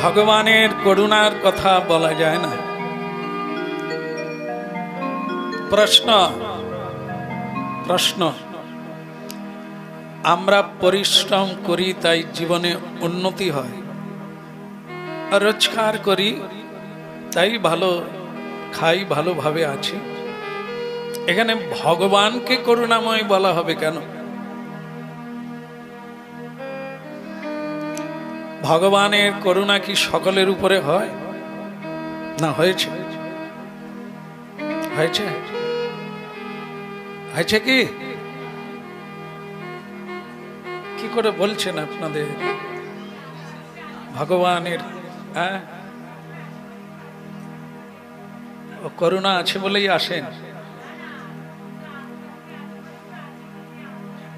ভগবানের করুণার কথা বলা যায় না। প্রশ্ন আমরা পরিশ্রম করি তাই জীবনে উন্নতি হয়, রোজগার করি তাই ভালো খাই, ভালোভাবে আছি। এখানে ভগবানকে করুণাময় বলা হবে কেন? ভগবানের করুণা কি সকলের উপরে হয় না? হয়েছে হয়েছে হয়েছে কি? কি করে বলছেন আপনাদের ভগবানের করুণা আছে বলেই আসেন?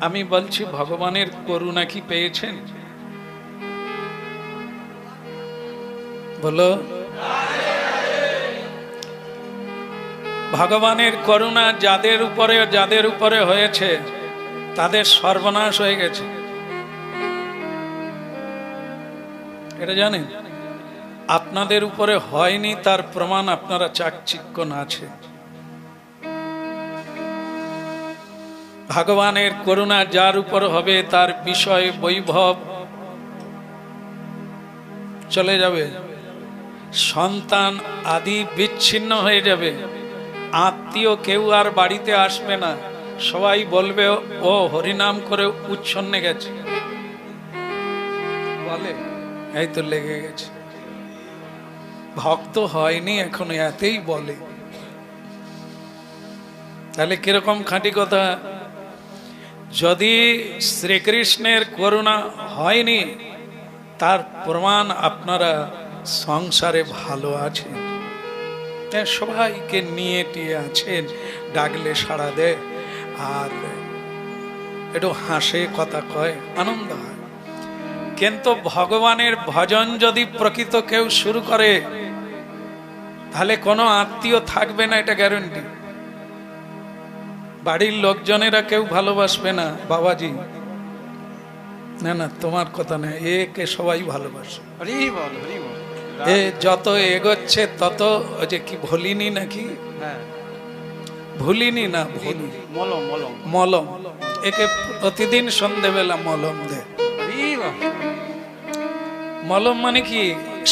আমি বলছি ভগবানের করুণা কি পেয়েছেন? বলো। ভগবানের করুণা যাদের উপরে হয়েছে তাদের সর্বনাশ হয়ে গেছে, এটা জানেন? আপনাদের উপরে হয়নি তার প্রমাণ আপনারা চাকচিক্য আছে। ভগবানের করুণা যার উপর হবে তার বিষয় বৈভব চলে যাবে, সন্তান আদি বিচ্ছিন্ন হয়ে যাবে, আত্মীয় কেউ আর বাড়িতে আসবে না, সবাই বলবে ও হরিনাম করে উচ্ছন্নে গেছে, বলে এই তো লেগে গেছে, ভক্ত হয়নি এখনো, এতেই বলে। তাহলে কিরকম খাঁটি কথা? যদি শ্রীকৃষ্ণের করুণা হয়নি তার প্রমাণ আপনারা সংসারে ভালো আছেন, সবাইকে নিয়ে টিয়ে আছেন, ডাকলে সাড়া দেয়, আর একটু হাসে, কথা কয়, আনন্দ হয়। কিন্তু ভগবানের ভজন যদি প্রকৃত কেউ শুরু করে তাহলে কোনো আত্মীয় থাকবে না, এটা গ্যারান্টি। বাড়ির লোকজনেরা কেউ ভালোবাসবে না, বাবাজি না না তোমার কথা না, একে সবাই ভালোবাসে। এ যত এগোচ্ছে তত ওই যে কি ভুলিনি নাকি, ভুলিনি না ভুলি মলম, একে প্রতিদিন সন্ধ্যেবেলা মলম দে। মলম মানে কি?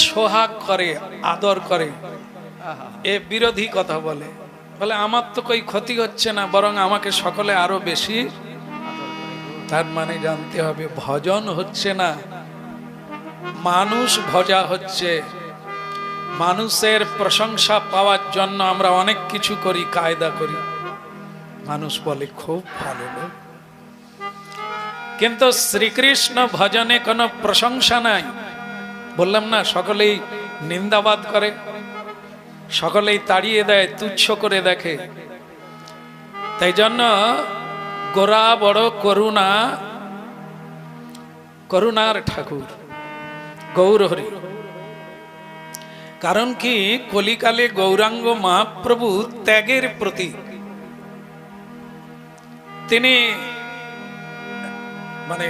সোহাগ করে, আদর করে। এ বিরোধী কথা বলে, বলে আমার তো কই ক্ষতি হচ্ছে না, বরং আমাকে সকলে আরো বেশি। তার মানে জানতে হবে ভজন হচ্ছে না, মানুষ ভজা হচ্ছে। মানুষের প্রশংসা পাওয়ার জন্য আমরা অনেক কিছু করি, কায়দা করি, মানুষ বলে খুব ভালো লোক। কিন্তু শ্রীকৃষ্ণ ভজনে কোনো প্রশংসা নাই। বললাম না, সকলেই নিন্দাবাদ করে, সকলেই তাড়িয়ে দেয়, তুচ্ছ করে দেখে। তাই জন্য গোরা বড় করুণার ঠাকুর গৌরহরি। কারণ কি? কলিকালে গৌরাঙ্গ মহাপ্রভু ত্যাগের প্রতীক। তিনি মানে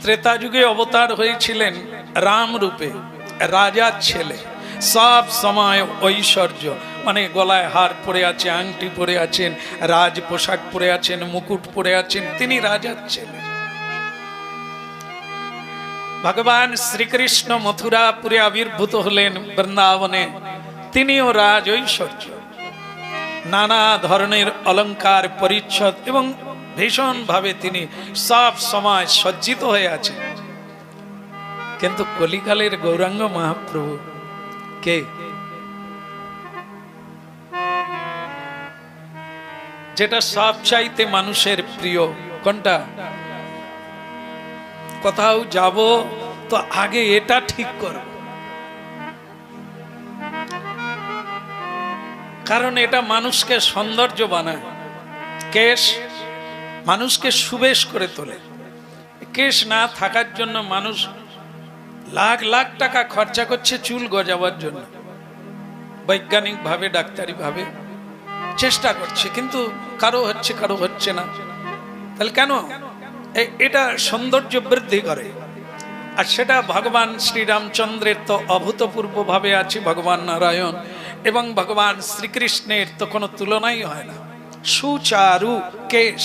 ত্রেতা যুগে অবতার হয়েছিলেন রাম রূপে, রাজার ছেলে, সব সময় ঐশ্বর্য, মানে গলায় হার পরে আছে, আংটি পরে আছেন, রাজ পোশাক পরে আছেন, মুকুট পরে আছেন, তিনি রাজার ছেলে। ভগবান শ্রীকৃষ্ণ মথুরাপুরে আবির্ভূত হলেন বৃন্দাবনে, তিনিও রাজ ঐশ্বর্য, নানা ধরনের অলংকার পরিচ্ছদ এবং ভীষণ ভাবে তিনি সব সময় সজ্জিত হয়ে আছেন। কিন্তু কলিকালের গৌরাঙ্গ মহাপ্রভু কে? যেটা সব চাইতে মানুষের প্রিয়, কোনটা? কোথাও যাব তো আগে এটা ঠিক করব, কারণ এটা মানুষকে সৌন্দর্য বানায়। কেশ মানুষকে সুবেশ করে তোলে। কেশ না থাকার জন্য মানুষ লাখ লাখ টাকা খরচা করছে চুল গজাবার জন্য, বৈজ্ঞানিক ভাবে, ডাক্তারি ভাবে চেষ্টা করছে, কিন্তু কারো হচ্ছে না। তাহলে কেন? এটা সৌন্দর্য বৃদ্ধি করে। আর সেটা ভগবান শ্রীরামচন্দ্রের তো অভূতপূর্ব ভাবে আছে, ভগবান নারায়ণ এবং ভগবান শ্রীকৃষ্ণের তো কোনো তুলনাই হয় না। সুচারু কেশ,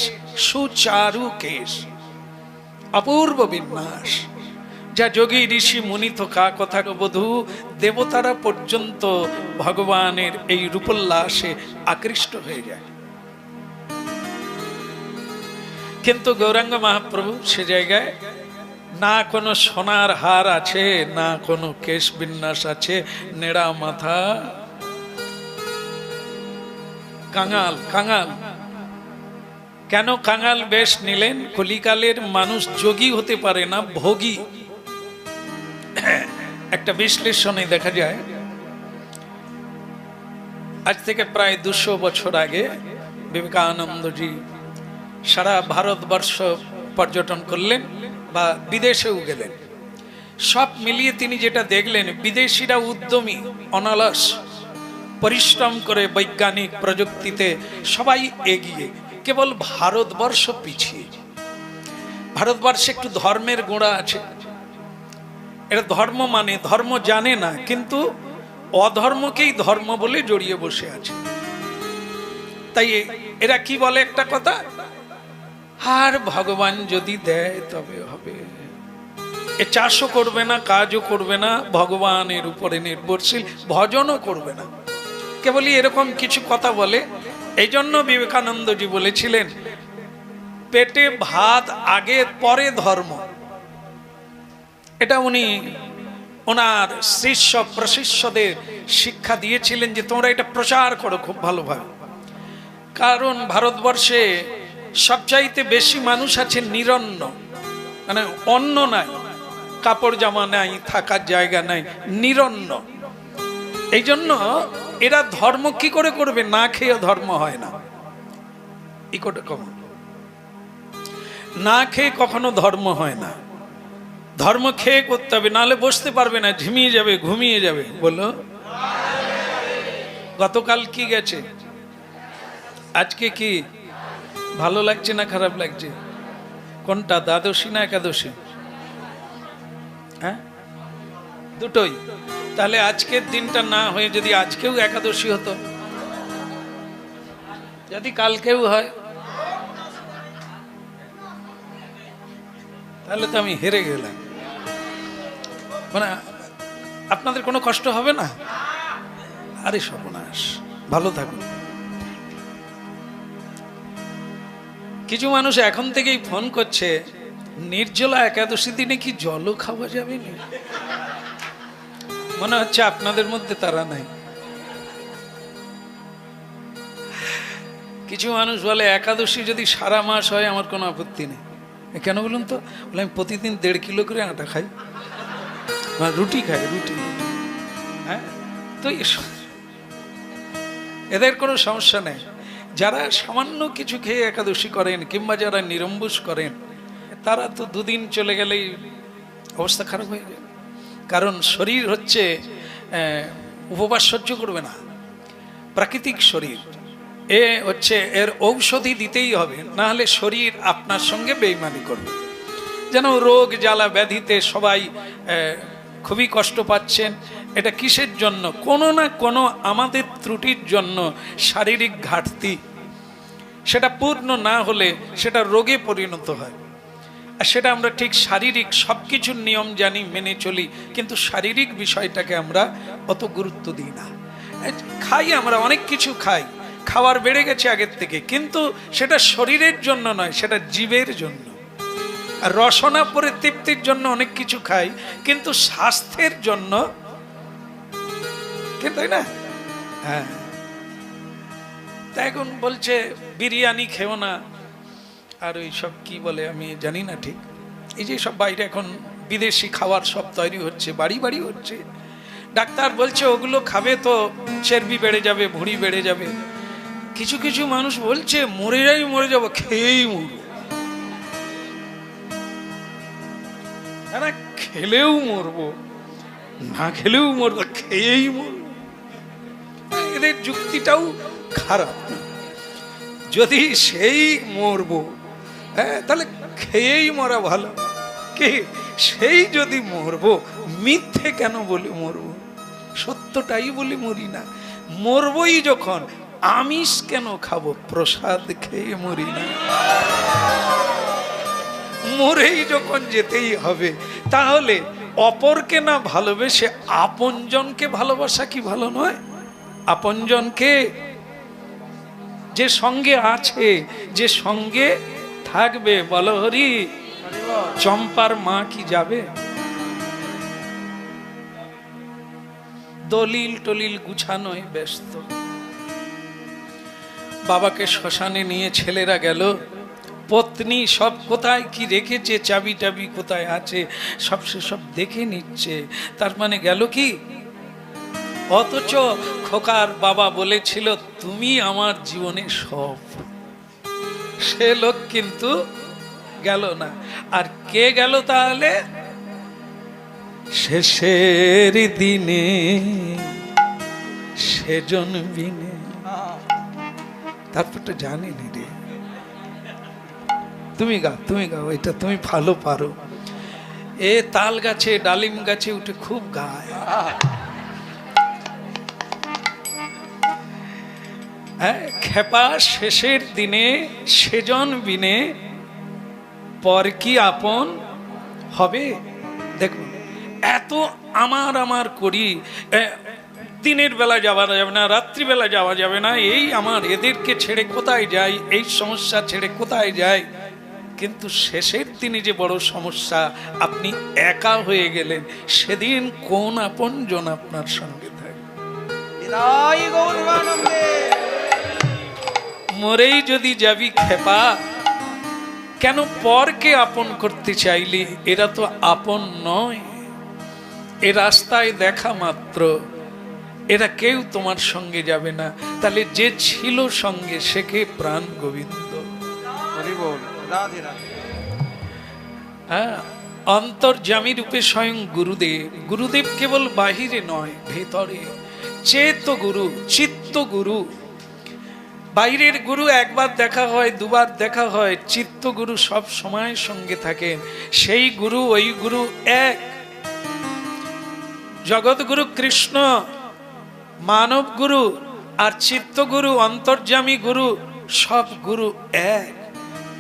সুচারু কেশ, অপূর্ব বিন্যাস, যা যোগী ঋষি মুনি তো কা কথা বধূ, দেবতারা পর্যন্ত ভগবানের এই রূপোল্লাসে আকৃষ্ট হয়ে যায়। কিন্তু গৌরাঙ্গ মহাপ্রভু সে জায়গায় না কোনো সোনার হার আছে, না কোনো কেশ বিন্যাস আছে, নেড়া মাথা, কাঙাল। কাঙাল কেন কাঙাল বেশ নিলেন? কলিকালের মানুষ যোগী হতে পারে না, ভোগী। একটা বিশ্লেষণে দেখা যায়, আজ থেকে প্রায় 200 বছর আগে বিবেকানন্দজি সারা ভারতবর্ষ পর্যটন করলেন বা বিদেশেও গেলেন। সব মিলিয়ে তিনি যেটা দেখলেন, বিদেশিরা উদ্যমী, অনালস, পরিশ্রম করে বৈজ্ঞানিক প্রযুক্তিতে সবাই এগিয়ে, কেবল ভারতবর্ষ পিছিয়ে। ভারতবর্ষে একটু ধর্মের গোড়া আছে, এরা ধর্ম মানে, ধর্ম জানে না, কিন্তু অধর্মকেই ধর্ম বলে জড়িয়ে বসে আছে। তাই এরা কি বলে একটা কথা, আর ভগবান যদি দেয় তবে হবে, এ চাষও করবে না, কাজও করবে না, ভগবানের উপরে নির্ভরশীল, ভজনও করবে না, কেবলই এরকম কিছু কথা বলে। এই জন্য বিবেকানন্দজি বলেছিলেন, পেটে ভাত আগে, পরে ধর্ম। এটা উনি ওনার শিষ্য প্রশিষ্যদের শিক্ষা দিয়েছিলেন যে তোমরা এটা প্রচার করো খুব ভালোভাবে। কারণ ভারতবর্ষে সবচাইতে বেশি মানুষ আছে নিরন্ন, মানে অন্ন নাই, কাপড় জামা নাই, থাকার জায়গা নাই, নিরন্ন। এই জন্য এরা ধর্ম কি করে করবে? না খেয়ে ধর্ম হয় না। না খেয়ে কখনো ধর্ম হয় না, ধর্ম খেয়ে করতে হবে, নাহলে বসতে পারবে না, ঝিমিয়ে যাবে, ঘুমিয়ে যাবে। বলো, গতকাল কি গেছে, আজকে কি? ভালো লাগছে না খারাপ লাগছে? কোনটা, দ্বাদশী না একাদশী? হ্যাঁ, দুটোই। তাহলে আজকের দিনটা না হয়ে যদি আজকেও একাদশী হতো, যদি কালকেও হয়, তাহলে তো আমি হেরে গেলাম। মানে আপনাদের কোনো কষ্ট হবে না? আরে সর্বনাশ, ভালো থাকুন। কিছু মানুষ এখন থেকেই ফোন করছে, নির্জলা একাদশী দিনে কি জলও খাওয়া যাবে না? মনে হচ্ছে আপনাদের মধ্যে তারা নাই। কিছু মানুষ বলে একাদশী যদি সারা মাস হয় আমার কোনো আপত্তি নেই। কেন বলুন তো? বলে আমি প্রতিদিন 1.5 কিলো করে আটা খাই, রুটি খাই, রুটি। হ্যাঁ, তো এদের কোনো সমস্যা নেই। যারা সামান্য কিছু খেয়ে একাদশী করেন কিংবা যারা নিরম্বুষ করেন, তারা তো 2 দিন চলে গেলেই অবস্থা খারাপ হয়ে যায়। কারণ শরীর হচ্ছে উপবাস সহ্য করবে না, প্রাকৃতিক শরীর। এ হচ্ছে এর ঔষধি দিতেই হবে, না হলে শরীর আপনার সঙ্গে বেইমানি করবে। যেন রোগ জ্বালা ব্যাধিতে সবাই খুবই কষ্ট পাচ্ছেন। এটা কিসের জন্য? কোনো না কোনো আমাদের ত্রুটির জন্য, শারীরিক ঘাটতি। সেটা পূর্ণ না হলে সেটা রোগে পরিণত হয়। আর সেটা আমরা ঠিক শারীরিক সব কিছুর নিয়ম জানি, মেনে চলি, কিন্তু শারীরিক বিষয়টাকে আমরা অত গুরুত্ব দিই না। খাই, আমরা অনেক কিছু খাই, খাবার বেড়ে গেছে আগের থেকে, কিন্তু সেটা শরীরের জন্য নয়, সেটা জীবের জন্য। আর রসনা পরিতৃপ্তির জন্য অনেক কিছু খাই, কিন্তু স্বাস্থ্যের জন্য, তাই না? হ্যাঁ, তাই এখন বলছে বিরিয়ানি খেও না, আর ওই সব কি বলে আমি জানি না ঠিক। এই যে সব বাইরে এখন বিদেশি খাবার সব তৈরি হচ্ছে, বাড়ি বাড়ি হচ্ছে। ডাক্তার বলছে ওগুলো খাবে তো চর্বি বেড়ে যাবে, ভুঁড়ি বেড়ে যাবে। কিছু কিছু মানুষ বলছে মরে যাবো, খেয়েই মরবো। না, খেলেও মরবো, না খেলেও মরবো, খেয়েই মরবো। এদের যুক্তিটাও খারাপ। যদি সেই মরবো, হ্যাঁ, তাহলে খেয়েই মরা ভালো। কি সেই যদি মরবো, মিথ্যে কেন বলে মরবো? সত্যটাই বলে মরি না। মরবই যখন, আমিষ কেন খাবো? প্রসাদ খেয়ে মরি না। মরেই যখন যেতেই হবে, তাহলে অপরকে না ভালোবেসে আপনজনকে ভালোবাসা কি ভালো নয়? আপনজনকে, যে সঙ্গে আছে, যে সঙ্গে থাকবে, বলো হরি। চম্পার মা কি যাবে? দলিল টলিল গুছানোয় ব্যস্ত। বাবাকে শ্মশানে নিয়ে ছেলেরা গেল, পত্নী সব কোথায় কি রেখেছে, চাবি টাবি কোথায় আছে, সব সে সব দেখে নিচ্ছে। তার মানে গেল কি? অথচ খোকার বাবা বলেছিল তুমি আমার জীবনে সব। সে লোক কিন্তু গেল না। আর কে গেল তাহলে? শেষের দিনে সেজন বিনে। তারপরটা জানি নি রে, তুমি গাও, এটা তুমি ভালো পারো। এ তাল গাছে ডালিম গাছে উঠে খুব গায়। খেপা শেষের দিনে সেজন বিনে পর কি আপন হবে? দেখো, এত আমার করি, দিনের বেলা যাওয়া যাবে না, রাত্রিবেলা যাওয়া যাবে না, এই আমার এদেরকে ছেড়ে কোথায় যাই, এই সমস্যা ছেড়ে কোথায় যাই। কিন্তু শেষের দিনে যে বড় সমস্যা, আপনি একা হয়ে গেলেন, সেদিন কোন আপনজন আপনার সঙ্গে থাকে? মরেই যদি যাবি খেপা, কেন পরকে আপন করতে চাইলি? এরা তো আপন নয়, এ রাস্তায় দেখা মাত্র, এরা কেউ তোমার সঙ্গে যাবে না। তাহলে যে ছিল সঙ্গে সে কে? প্রাণ গোবিন্দ। অন্তর্যামী রূপে স্বয়ং গুরুদেব। গুরুদেব কেবল বাহিরে নয়, ভেতরে। চেত গুরু, চিত্ত গুরু। বাইরের গুরু একবার দেখা হয়, দুবার দেখা হয়, চিত্ত গুরু সব সময় সঙ্গে থাকেন। সেই গুরু, ওই গুরু এক। জগৎ গুরু কৃষ্ণ, মানব গুরু আর চিত্ত গুরু, অন্তর্যামী গুরু, সব গুরু এক।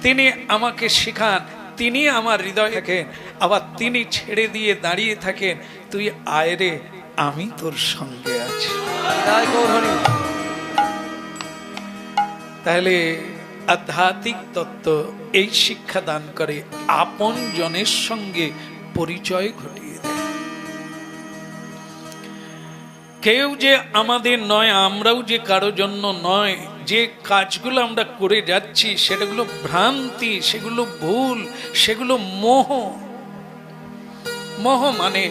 তিনি আমাকে শিখান, তিনি আমার হৃদয়ে থাকেন, আবার তিনি ছেড়ে দিয়ে দাঁড়িয়ে থাকেন, তুই আয় রে, আমি তোর সঙ্গে আছি। তাহলে আধ্যাত্মিক তত্ত্ব এই শিক্ষা দান করে, আপন জনের সঙ্গে পরিচয় ঘটিয়ে দেয়। কেউ যে আমাদের নয়, আমরাও যে কারো জন্য নয়। যে কাজগুলো আমরা করে যাচ্ছি সেগুলো ভ্রান্তি, সেগুলো ভুল, সেগুলো মোহ। মোহ মানে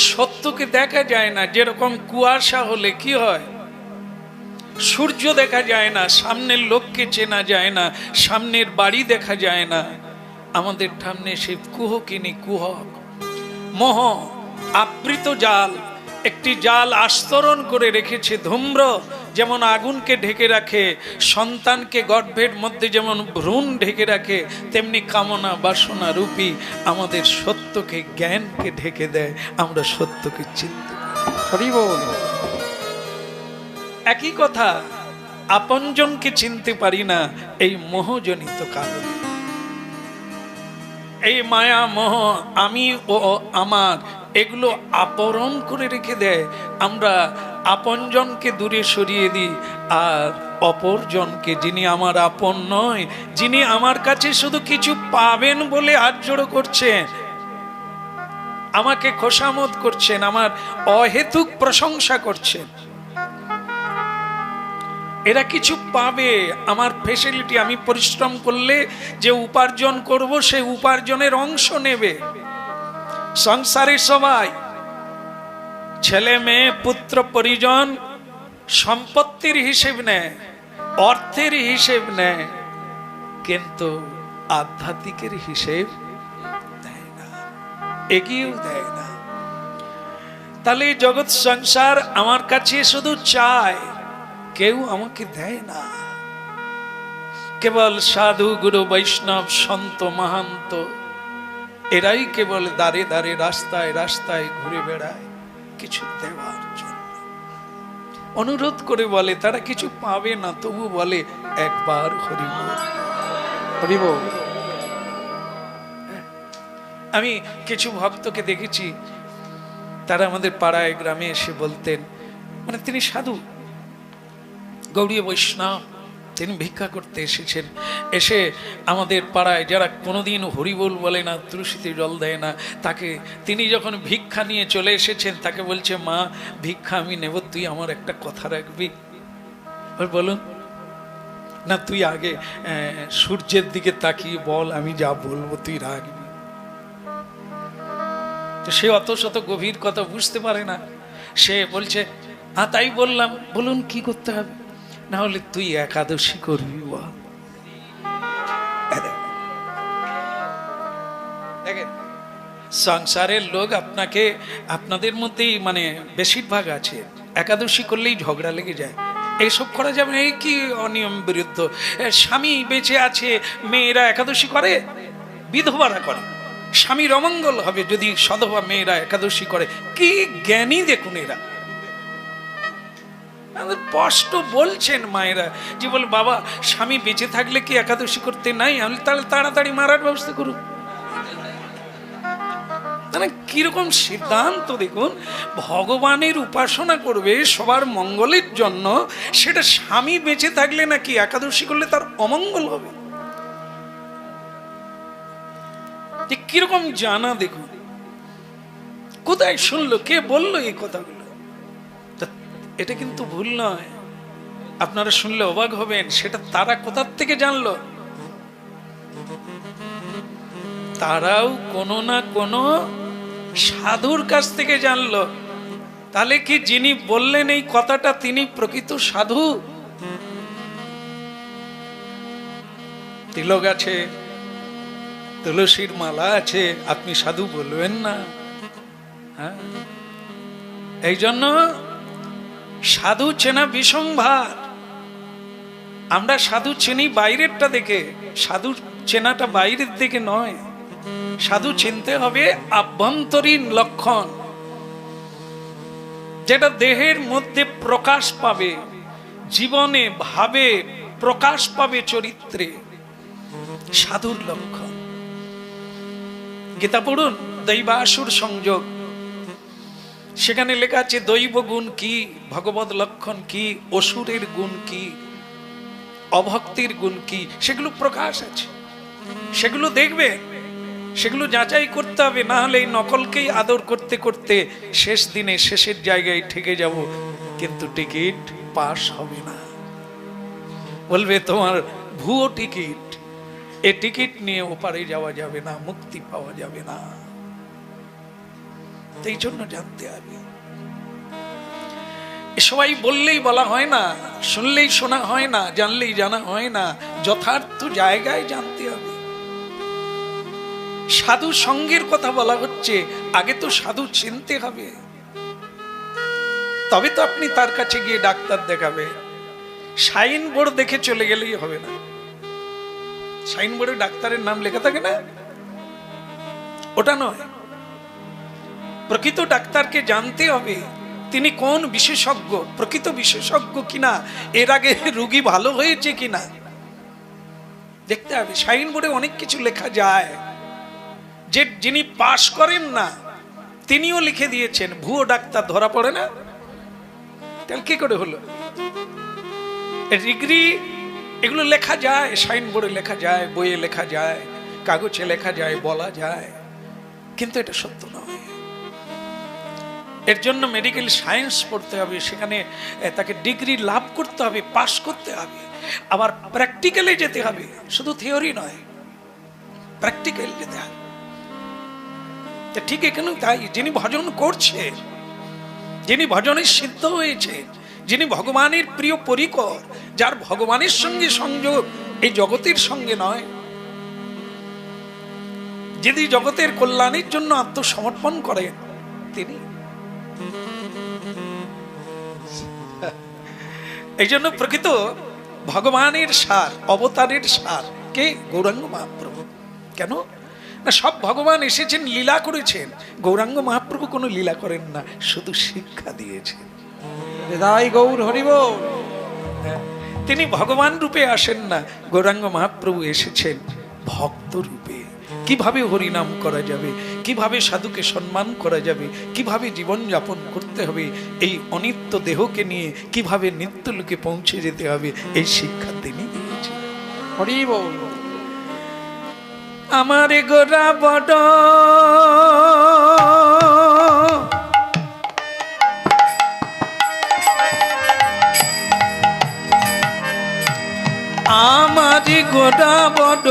সত্যকে দেখা যায় না। যেরকম কুয়াশা হলে কি হয়? সূর্য দেখা যায় না, সামনের লোককে চেনা যায় না, সামনের বাড়ি দেখা যায় না। আমাদের সামনে সে কুহকিনী, কুহক, মোহ, আবৃত জাল। একটি জাল আস্তরণ করে রেখেছে ধূম্র, যেমন আগুনকে ঢেকে রাখে, সন্তানকে গর্ভের মধ্যে যেমন ভ্রূণ ঢেকে রাখে, তেমনি কামনা বাসনা রূপী আমাদের সত্যকে, জ্ঞানকে ঢেকে দেয়। আমরা সত্যকে চিনতে পারি। একই কথা, আপনজনকে চিনতে পারি না, এই মোহজনিত কারণ। এই মায়া মোহ, আমি ও আমার, এগুলো আবরণ করে রেখে দেয়। আমরা আপনজনকে দূরে সরিয়ে দিই, আর অপরজনকে, যিনি আমার আপন নয়, যিনি আমার কাছে শুধু কিছু পাবেন বলে হাত জোড়ো করছেন, আমাকে খোসামত করছেন, আমার অহেতুক প্রশংসা করছেন, এরা কিছু পাবে, আমার ফ্যাসিলিটি, আমি পরিশ্রম করলে যে উপার্জন করব, সেই উপার্জনের অংশ নেবে। সংসারের সবাই, ছেলে মেয়ে পুত্র পরিজন, সম্পত্তির হিসেব নেয়, অর্থের হিসেব নেয়, কিন্তু আধ্যাত্মিকের হিসেব দেয় না, এগিয়েও দেয় না। তাহলে জগৎ সংসার আমার কাছে শুধু চায়, কেউ আমাকে দেয় না। কেবল সাধু গুরু বৈষ্ণব সন্ত মহান্ত এরাই কেবল দাঁড়ে দাঁড়ে রাস্তায় রাস্তায় ঘুরে বেড়ায় কিছু দেওয়ার জন্য। অনুরোধ করে বলে তারা কিছু পাবে না, তবু বলে একবার হরিবল হরিবল। আমি কিছু ভক্তকে দেখেছি, তারা আমাদের পাড়ায় গ্রামে এসে বলতেন, মানে তিনি সাধু গৌড়ীয় বৈষ্ণব, তিনি ভিক্ষা করতে এসেছেন, এসে আমাদের পাড়ায় যারা কোনোদিন হরিবোল বলে না, তুলসীতে জল দেয় না, তাকে তিনি যখন ভিক্ষা নিয়ে চলে এসেছেন, তাকে বলছে, মা ভিক্ষা আমি নেব, তুই আমার একটা কথা রাখবি। বলুন না, তুই আগে সূর্যের দিকে তাকিয়ে বল, আমি যা বলবো তুই রাখবি। তো সে অত শত গভীর কথা বুঝতে পারে না, সে বলছে হ্যাঁ তাই বললাম। বলুন কি করতে হবে? না হলে তুই একাদশী করবি। দেখেন সংসারের লোক আপনাকে, আপনাদের মধ্যেই মানে বেশিরভাগ আছে, একাদশী করলেই ঝগড়া লেগে যায়, এইসব করা যাবে না, এই কি অনিয়ম বিরুদ্ধ। স্বামী বেঁচে আছে, মেয়েরা একাদশী করে, বিধবারা করে, স্বামীর অমঙ্গল হবে যদি সধবা মেয়েরা একাদশী করে। কি জ্ঞানী দেখুন এরা, স্পষ্ট বলছেন মায়েরা যে বল বাবা স্বামী বেঁচে থাকলে কি একাদশী করতে নাই? আমি তাহলে তাড়াতাড়ি মারার ব্যবস্থা করুন। মানে কিরকম সিদ্ধান্ত দেখুন, ভগবানের উপাসনা করবে সবার মঙ্গলের জন্য, সেটা স্বামী বেঁচে থাকলে নাকি একাদশী করলে তার অমঙ্গল হবে। কিরকম জানা দেখুন, কোথায় শুনলো, কে বললো এই কথাগুলো? এটা কিন্তু ভুল নয়, আপনারা শুনলে অবাক হবেন। সেটা তারা কোথা থেকে জানলো? তারাও কোনো না কোনো সাধুর কাছ থেকে জানলো। তাহলে কি যিনি বললেন এই কথাটা তিনি প্রকৃত সাধু? তিলক আছে, তুলসীর মালা আছে, আপনি সাধু বলবেন না? হ্যাঁ, এই জন্য সাধু চেনা বিসম্ভার। আমরা সাধু চিনি বাইরেরটা দেখে, সাধু চেনাটা বাইরের দিকে নয়। সাধু চিনতে হবে আভ্যন্তরীণ লক্ষণ, যেটা দেহের মধ্যে প্রকাশ পাবে, জীবনে ভাবে প্রকাশ পাবে, চরিত্রে, সাধুর লক্ষণ। গীতা পড়ুন, দৈবাসুর সংযোগ, সেখানে লেখা আছে দৈব গুণ কি, ভগবত লক্ষণ কি, অসুরের গুণ কি, অভক্তির গুণ কি, সেগুলো প্রকাশ আছে। সেগুলো দেখবে, সেগুলো যাচাই করতে হবে, না হলে এই নকলকেই আদর করতে করতে শেষ দিনে শেষের জায়গায় ঠেকে যাব, কিন্তু টিকিট পাস হবে না। বলবে তোমার ভুয়ো টিকিট, এ টিকিট নিয়ে ওপারে যাওয়া যাবে না, মুক্তি পাওয়া যাবে না। এই জন্য জানতে হবে। সবাই বললেই বলা হয় না, শুনলেই শোনা হয় না, জানলেই জানা হয় না, যথার্থ জায়গায় জানতে হবে। সাধু সঙ্গের কথা বলা হচ্ছে, আগে তো সাধু চিনতে হবে, তবে তো আপনি তার কাছে গিয়ে ডাক্তার দেখাবে। সাইন বোর্ড দেখে চলে গেলেই হবে না। সাইন বোর্ডে ডাক্তারের নাম লেখা থাকে না, ওটা নয়। প্রকৃত ডাক্তারকে জানতে হবে তিনি কোন বিশেষজ্ঞ, প্রকৃত বিশেষজ্ঞ কিনা, এর আগে রোগী ভালো হয়েছে কিনা দেখতে হবে। সাইন বোর্ডে অনেক কিছু লেখা যায়, যে যিনি পাশ করেন না তিনিও লিখে দিয়েছেন, ভুয়ো ডাক্তার ধরা পড়ে না। তাহলে কি করে হলো? ডিগ্রি এগুলো লেখা যায়, সাইন বোর্ডে লেখা যায়, বইয়ে লেখা যায়, কাগজে লেখা যায়, বলা যায়, কিন্তু এটা সত্য নয়। এর জন্য মেডিকেল সায়েন্স পড়তে হবে, সেখানে তাকে ডিগ্রি লাভ করতে হবে, পাশ করতে হবে, আবার প্র্যাকটিক্যালে যেতে হবে, শুধু থিওরি নয়, প্র্যাকটিক্যাল যেতে হবে। ঠিক এখানেও তাই, যিনি ভজন করছে, যিনি ভজনে সিদ্ধ হয়েছে, যিনি ভগবানের প্রিয় পরিকর, যার ভগবানের সঙ্গে সংযোগ এই জগতের সঙ্গে নয়, যিনি জগতের কল্যাণের জন্য আত্মসমর্পণ করেন, তিনি। এই জন্য প্রকৃত ভগবানের সার, অবতারের সার কে? গৌরাঙ্গ মহাপ্রভু। কেন? না, সব ভগবান এসেছেন লীলা করেছেন। গৌরাঙ্গ মহাপ্রভু কোনো লীলা করেন না, শুধু শিক্ষা দিয়েছেন। হৃদয় গৌর হরি বল। তিনি ভগবান রূপে আসেন না, গৌরাঙ্গ মহাপ্রভু এসেছেন ভক্ত রূপে। কিভাবে হরিনাম করা যাবে, কিভাবে সাধুকে সম্মান করা যাবে, কিভাবে জীবন যাপন করতে হবে, এই অনিত্য দেহকে নিয়ে কিভাবে নিত্য লোকে পৌঁছে যেতে হবে, এই শিক্ষা তিনি দিয়েছেন। হরি বল। আমার গোরা বড় আমার গোরা বড়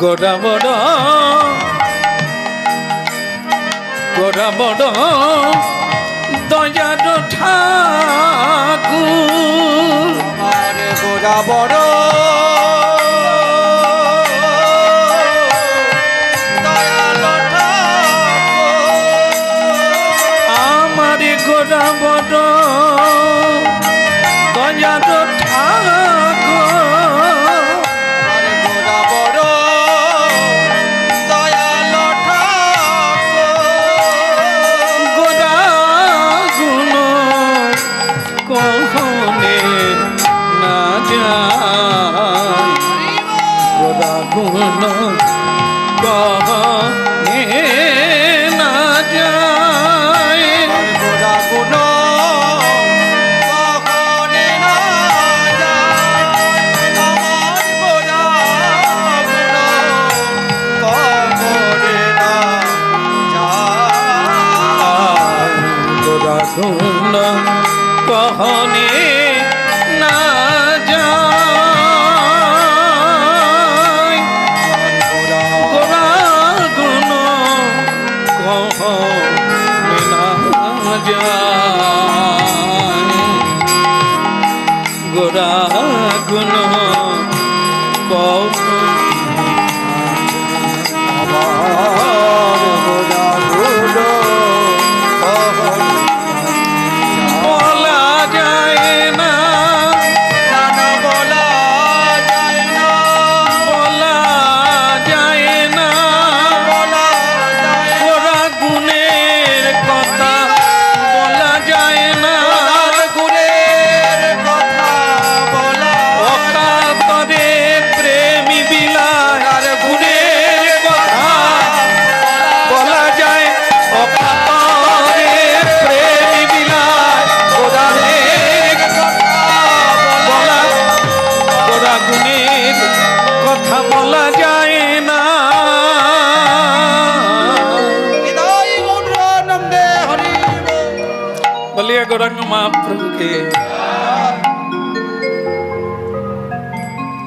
গোরা বড় গোরা বড় দয়ার ঠাকুর। আমার গোরা বড় দয়াল ঠাকুর। আমার গোরা বড় দয়ার ঠাকুর। আমার গোরা বড় দয়াল ঠাকুর। গোরা গুণ কখনে না যায়, গোরা গুণ কখনে না যায়। গোরা গুণ কখনে না যায়। আমার গোরা গুণ কখনে না যায়। গোরা গুণ কখনে না যায়। গোরা গোরা গুণ কখনে না যায়। গোরা গুণ আমার গোরা গুণ কখনে বলা যায় না, না বলা যায় না। বলা যায় না। বলা যায় না। গোরা গুণের কথা বলা যায় না। গোরার গুণের কথা বলা অকাতরে প্রেমী বিলার গুণের কথা বলা যায়। অকাতরে প্রেমী বিলার গোরার বলা, গোরা গুণের কথা বলা যায় না। হৃদয় গৌরানন্দে হরি বল। বলিয়া গৌরাঙ্গ মহাপ্রভুকে।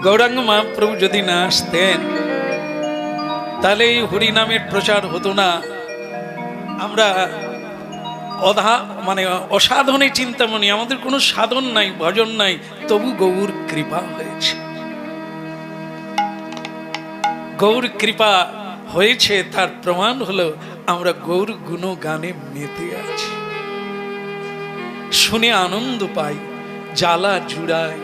গৌরাঙ্গ মহাপ্রভু যদি না আসতেন তাহলে এই হরিনামের প্রচার হতো না। আমরা অসাধনে চিন্তামণি, আমাদের কোনো সাধন নাই, ভজন নাই, তবু গৌর কৃপা হয়েছে। গৌর কৃপা হয়েছে তার প্রমাণ হলো আমরা গৌর গুণ গানে মেতে আছি, শুনে আনন্দ পাই, জ্বালা জুড়ায়।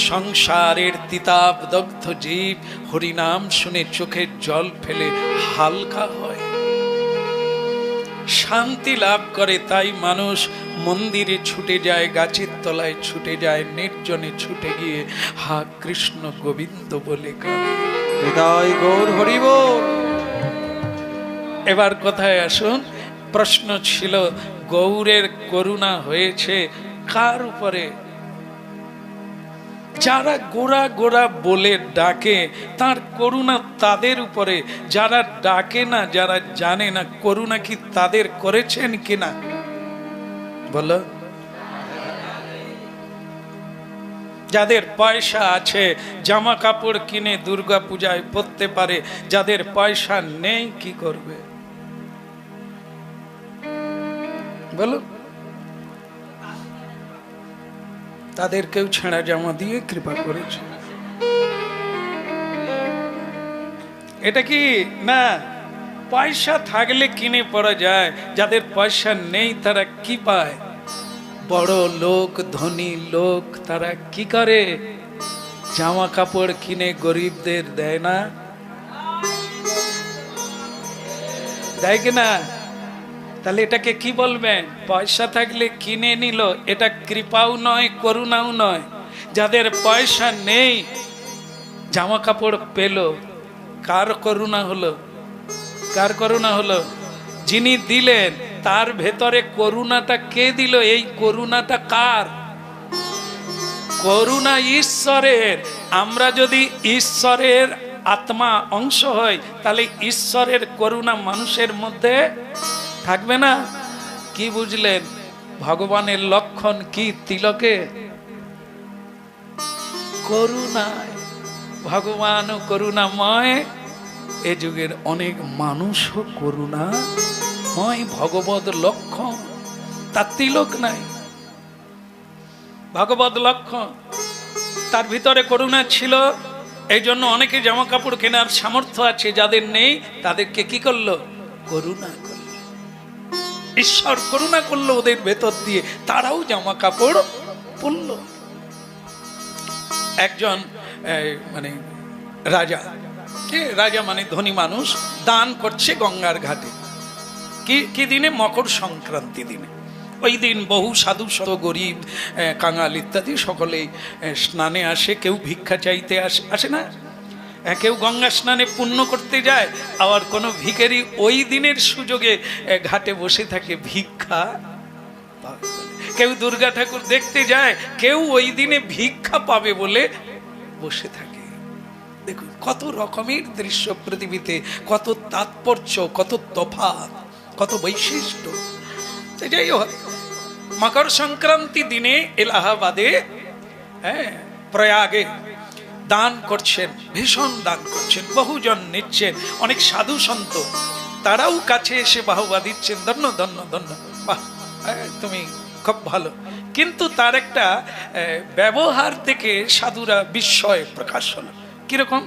সংসারের তিতাব দগ্ধ জীব হরিনাম শুনে চোখের জল ফেলে হালকা হয়, শান্তি লাভ করে। তাই মানুষ মন্দিরে ছুটে যায়, গাছের তলায় ছুটে যায়, নির্জনে ছুটে গিয়ে হা কৃষ্ণ গোবিন্দ বলে কাঁদে। হৃদয় গৌর হরি বল। এবার কথায় আসুন, প্রশ্ন ছিল গৌরের করুণা হয়েছে কার উপরে? যারা গোরা গোরা বলে ডাকে তার করুণা তাদের উপরে, যারা ডাকে না, যারা জানে না, করুণা কি তাদের করেছেন কিনা বলো? যাদের পয়সা আছে জামা কাপড় কিনে দুর্গা পূজায় পরতে পারে, যাদের পয়সা নেই কি করবে বলো? তাদেরকেও ছেঁড়া জামা দিয়ে কৃপা করেছে। এটা কি না পয়সা থাকলে কিনে পড়া যায়? যাদের পয়সা নেই তারা কি পায়? বড় লোক ধনী লোক তারা কি করে, জামা কাপড় কিনে গরিবদের দেয় না? দেয় কিনা? তাহলে এটাকে কি বলবেন? পয়সা থাকলে কিনে নিল, এটা কৃপাও নয়, করুণাও নয়। যাদের পয়সা নেই জামা কাপড় পেল, কার করুণা হলো? কার করুণা হলো? যিনি দিলেন তার ভেতরে করুণাটা কে দিল? এই করুণাটা কার? করুণা ঈশ্বরের। আমরা যদি ঈশ্বরের আত্মা অংশ হই, তাহলে ঈশ্বরের করুণা মানুষের মধ্যে থাকবে না? কি বুঝলেন? ভগবানের লক্ষণ কি তিলকে? করুণায়। ভগবান করুণাময়। এ যুগের অনেক মানুষও করুণাময়, ভগবত লক্ষণ, তার তিলক নাই। ভগবত লক্ষণ, তার ভিতরে করুণা ছিল। এই জন্য অনেকে জামা কাপড় কেনার সামর্থ্য আছে, যাদের নেই তাদেরকে কি করলো? করুণা করলো। ঈশ্বর করুণা করলো ওদের ভেতর দিয়ে, তারাও জামা কাপড় পরল। একজন মানে রাজা, রাজা মানে ধনী মানুষ, দান করছে গঙ্গার ঘাটে। কি দিনে? মকর সংক্রান্তি দিনে। ওই দিন বহু সাধু শত গরিব কাঙাল ইত্যাদি সকলেই স্নানে আসে। কেউ ভিক্ষা চাইতে আসে না, কেউ গঙ্গা স্নানে পুণ্য করতে যায়, আবার কোনো ভিখারি ওই দিনের সুযোগে ঘাটে বসে থাকে ভিক্ষা। কেউ দুর্গা ঠাকুর দেখতে যায়, কেউ ওই দিনে ভিক্ষা পাবে বলে বসে থাকে। দেখুন কত রকমের দৃশ্য পৃথিবীতে, কত তাৎপর্য, কত তফাৎ, কত বৈশিষ্ট্য। যাই হোক, মকর সংক্রান্তি দিনে এলাহাবাদে, প্রয়াগে দান করছেন, ভীষণ দান করছেন, বহুজন নিচ্ছেন, অনেক সাধু সন্ত তারাও কাছে এসে বাহবা দিচ্ছেন, ধন্য ধন্য ধন্য, বাহ তুমি খুব ভালো। কিন্তু তার একটা ব্যবহার থেকে সাধুরা বিস্ময় প্রকাশ হলো। কিরকম?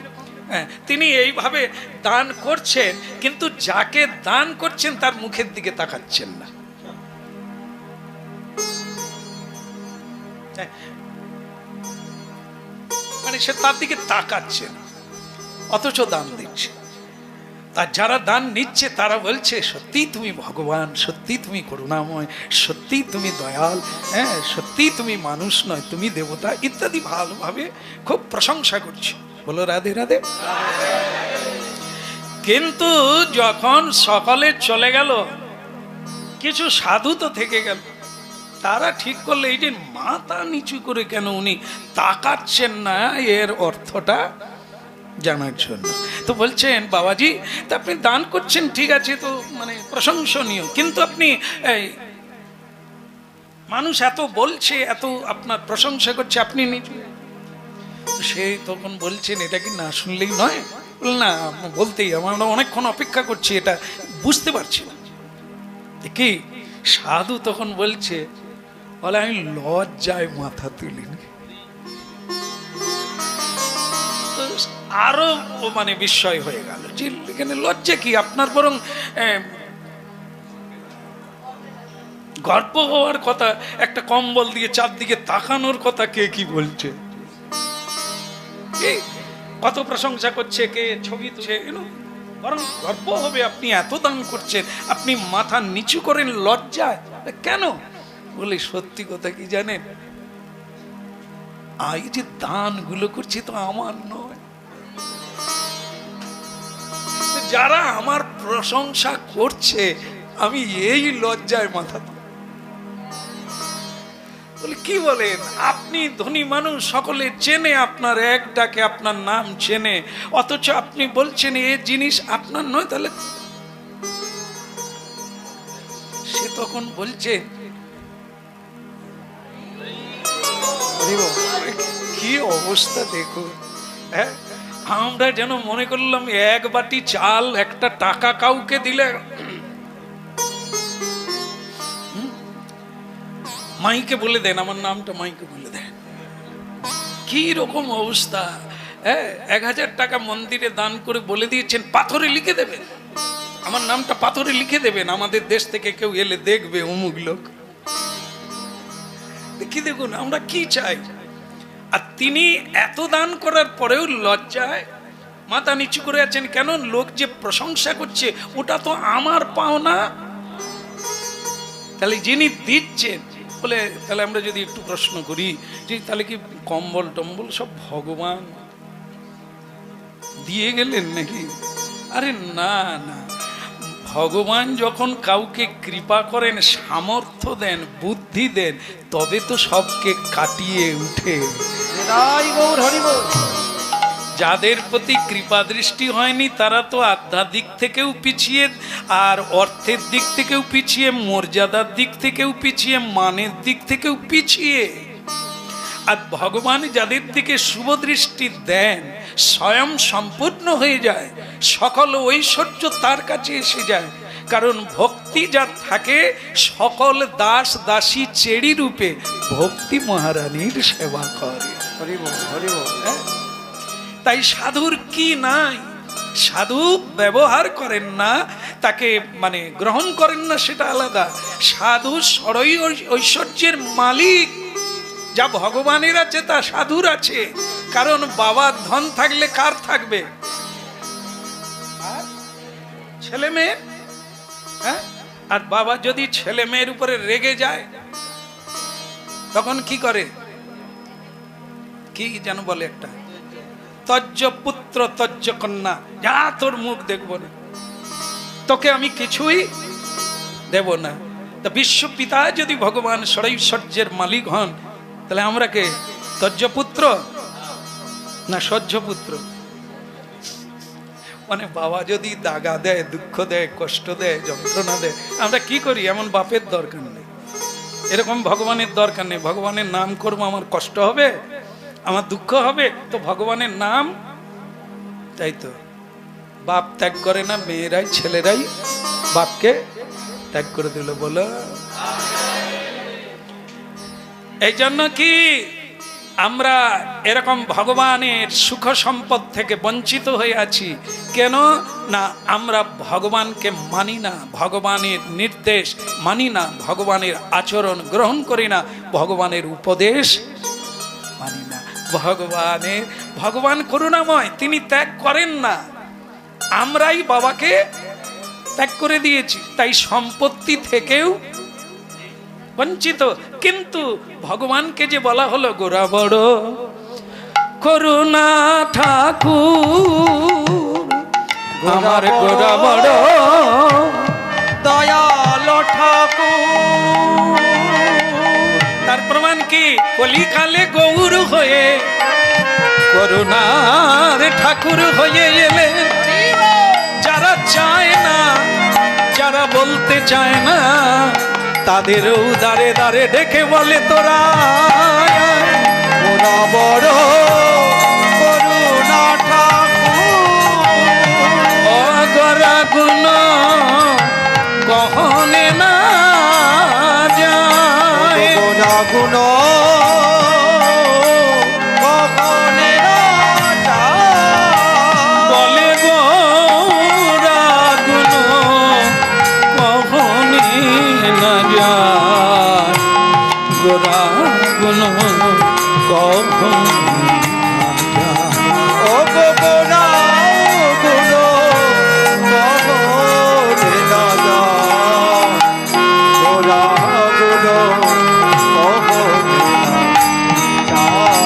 তিনি এইভাবে দান করছেন, কিন্তু যাকে দান করছেন তার মুখের দিকে তাকাচ্ছেন না। মানে সে তার দিকে তাকাচ্ছে না, অথচ দান দিচ্ছে। আর যারা দান নিচ্ছে তারা বলছে, সত্যি তুমি ভগবান, সত্যি তুমি করুণাময়, সত্যি তুমি দয়াল, সত্যি তুমি মানুষ নয়, তুমি দেবতা ইত্যাদি ভালোভাবে খুব প্রশংসা করছে। বলো রাধে রাধে। কিন্তু যখন সকলে চলে গেল, কিছু সাধু তো থেকে গেল। তারা ঠিক করলে এই যে মাথা নিচু করে কেন উনি তাকাচ্ছেন না, এর অর্থটা জানার জন্য। তো বলছেন, বাবাজি তা আপনি দান করছেন ঠিক আছে, তো মানে প্রশংসনীয়, কিন্তু আপনি মানুষ এত বলছে, এত আপনার প্রশংসা করছে, আপনি নিচু। সে তখন বলছেন, এটা কি না শুনলেই নয়? না, বলতেই, আমরা অনেকক্ষণ অপেক্ষা করছি, এটা বুঝতে পারছি না। কি সাধু তখন বলছে, বলে আমি লজ্জায় মাথা তুলিনি। আরো মানে বিস্ময় হয়ে গেল যে এখানে লজ্জা কি? আপনার বরং গর্ব হওয়ার কথা, একটা কম্বল দিয়ে চারদিকে তাকানোর কথা কে কি বলছে, কত প্রশংসা করছে, কে ছবি তুলছে, বরং গর্ব হবে আপনি এত দান করছেন, আপনি মাথা নিচু করেন লজ্জায় কেন? বলে সত্যি কথা কি জানেন, এই যে দান গুলো করছি তো আমার নয়, যারা আমার প্রশংসা করছে আমি এই লজ্জায় মাথা। বলে কি বলেন আপনি? ধনী মানুষ, সকলে চেনে আপনার, এক ডাকে আপনার নাম চেনে, অথচ আপনি বলছেন এই জিনিস আপনার নয়। তাহলে সে তখন বলছে, কি অবস্থা দেখো, আমরা যেন মনে করলাম এক বাটি চাল, একটা টাকা কাউকে দিলে মাইকে বলে দেন, আমার নামটা মাইকে বলে দেন। কি রকম অবস্থা! 1000 টাকা মন্দিরে দান করে বলে দিয়েছেন পাথরে লিখে দেবেন, আমার নামটা পাথরে লিখে দেবেন, আমাদের দেশ থেকে কেউ এলে দেখবে অমুক লোক। দেখি দেখুন আমরা কি চাই। আর তিনি এত দান করার পরেও লজ্জায় মাথা নিচু করে আছেন। কেন? লোক যে প্রশংসা করছে ওটা তো আমার পাওনা। তাহলে যিনি দিচ্ছেন বলে, তাহলে আমরা যদি একটু প্রশ্ন করি যে তাহলে কি কম্বল টম্বল সব ভগবান দিয়ে গেলেন নাকি? আরে না না, ভগবান যখন কাউকে কৃপা করেন, সামর্থ্য দেন, বুদ্ধি দেন, তবে তো সবকে কাটিয়ে উঠে। নিতাই গৌর হরি বল। যাদের প্রতি কৃপা দৃষ্টি হয়নি তারা তো আধ্যাত্মিক থেকেও পিছিয়ে, আর অর্থের দিক থেকেও পিছিয়ে, মর্যাদার দিক থেকেও পিছিয়ে, মানের দিক থেকেও পিছিয়ে। আর ভগবান যাদের দিকে শুভ দৃষ্টি দেন স্বয়ং সম্পূর্ণ হয়ে যায়, সকল ঐশ্বর্য তার কাছে এসে যায়। কারণ ভক্তি যার থাকে সকল দাস দাসী চেড়ি রূপে ভক্তি মহারানীর সেবা করে। হরি বল, হরি বল। তাই সাধুর কি নাই? সাধু ব্যবহার করেন না, তাকে মানে গ্রহণ করেন না, সেটা আলাদা। সাধু সরই ঐশ্বর্যের মালিক। যা ভগবানের আছে তা সাধুর আছে। কারণ বাবার ধন থাকলে কার থাকবে? ছেলে মেয়ে। হ্যাঁ, আর বাবা যদি ছেলে মেয়ের উপরে রেগে যায় তখন কি করে? কি যেন বলে একটা, তজ্জ পুত্র তজ্জ কন্যা, যা তোর মুখ দেখবো না, তোকে আমি কিছুই দেব না। তা বিশ্ব পিতা যদি ভগবান ষড়ৈশ্বর্যের মালিক হন, তাহলে আমরা কে? তজ্জ পুত্র না সহ্য পুত্র? মানে বাবা যদি দাগা দেয়, দুঃখ দেয়, কষ্ট দেয়, যন্ত্রণা দেয়, আমরা কি করি? এমন বাপের দরকার নেই, এরকম ভগবানের দরকার নেই। ভগবানের নাম করবো, আমার কষ্ট হবে, আমার দুঃখ হবে, তো ভগবানের নাম। তাই তো বাপ ত্যাগ করে না, মেয়েরাই ছেলেরাই বাপকে ত্যাগ করে দিল। বলো, এই জন্য কি আমরা এরকম ভগবানের সুখ সম্পদ থেকে বঞ্চিত হয়ে আছি? কেন না আমরা ভগবানকে মানি না, ভগবানের নির্দেশ মানি না, ভগবানের আচরণ গ্রহণ করি না, ভগবানের উপদেশ মানি না। ভগবান করুণাময়, তিনি ত্যাগ করেন না, আমরাই বাবাকে ত্যাগ করে দিয়েছি, তাই সম্পত্তি থেকেও বঞ্চিত। কিন্তু ভগবানকে যে বলা হলো গোরা বড় করুণা ঠাকুর, আমার গোরা বড় দয়ালো ঠাকুর। তার প্রমাণ কি? কলিকালে গৌর হয়ে করুণার ঠাকুর হয়ে এলেন। যারা চায় না, যারা বলতে চায় না, তাদের দাঁড়ে দাঁড়ে ডেকে বলে তোরা ওরা বড় করুণা ঠাকুর। অগরা গুণ কহনে না যায়, ওরা গুণ কখনে না যায়। বলে গোরা গুণ কহনে না যায়, গোরা গুণ কখনে না যায়। ও গো গোরা গুণ কখনে না যায়। গোরা গুণ কখনে না যায়।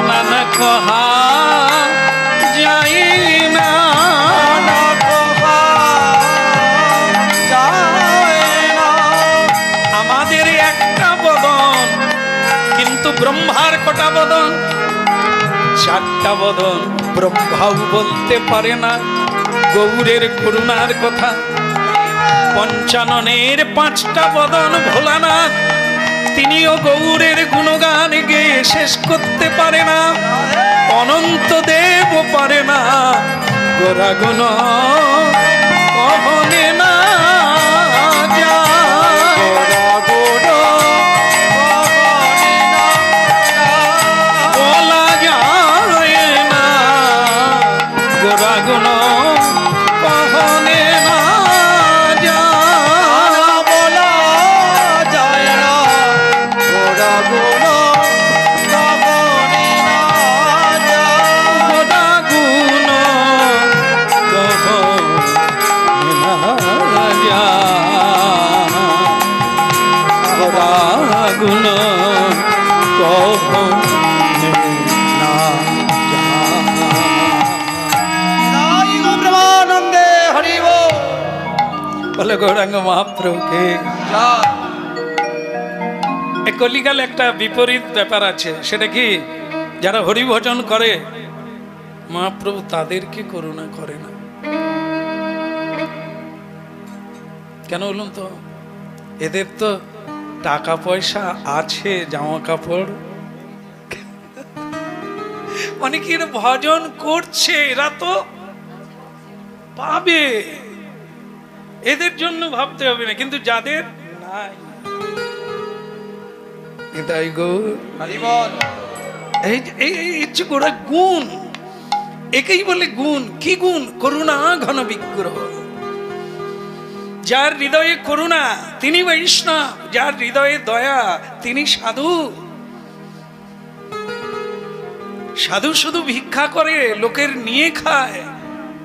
নানা কহা যাই না, না কহা যায় না। আমাদের একটা বদন, কিন্তু ব্রহ্মার কটা বদন? চারটা বদন। ব্রহ্মাও বলতে পারে না গৌরের করুণার কথা। পঞ্চাননের পাঁচটা বদন ভোলানাথ, তিনিও গৌরের গুণগান গেয়ে শেষ করতে পারে না। অনন্ত দেব পারে না, গোরা গুণ কহনে না যায়। গোরা গুণ কখনে না যায়। বলা যায় না, গোরা গুণ কহনে না যায়। বলা যায় না। গোরা গুণ বলে গৌরাঙ্গ মহাপ্রভুকে। জয় এ কলিকালে একটা বিপরীত ব্যাপার আছে, সেটা কি? যারা হরিভজন করে মহাপ্রভু তাদেরকে করুণা করে না। কেন বলুন তো? এদের তো টাকা পয়সা আছে, জামা কাপড়, অনেকের ভজন করছে, এরা তো পাবে, এদের জন্য ভাবতে হবে না। কিন্তু যাদের নাই, এটাই গৌর। হরি বল। এই যে গোড়া গুণ, একেই বলে গুণ। কি গুণ? করুণা ঘন বিগ্রহ। যার হৃদয়ে করুণা তিনি বৈষ্ণব, যার হৃদয়ে দয়া তিনি সাধু। সাধু শুধু ভিক্ষা করে, লোকের নিয়ে খায়,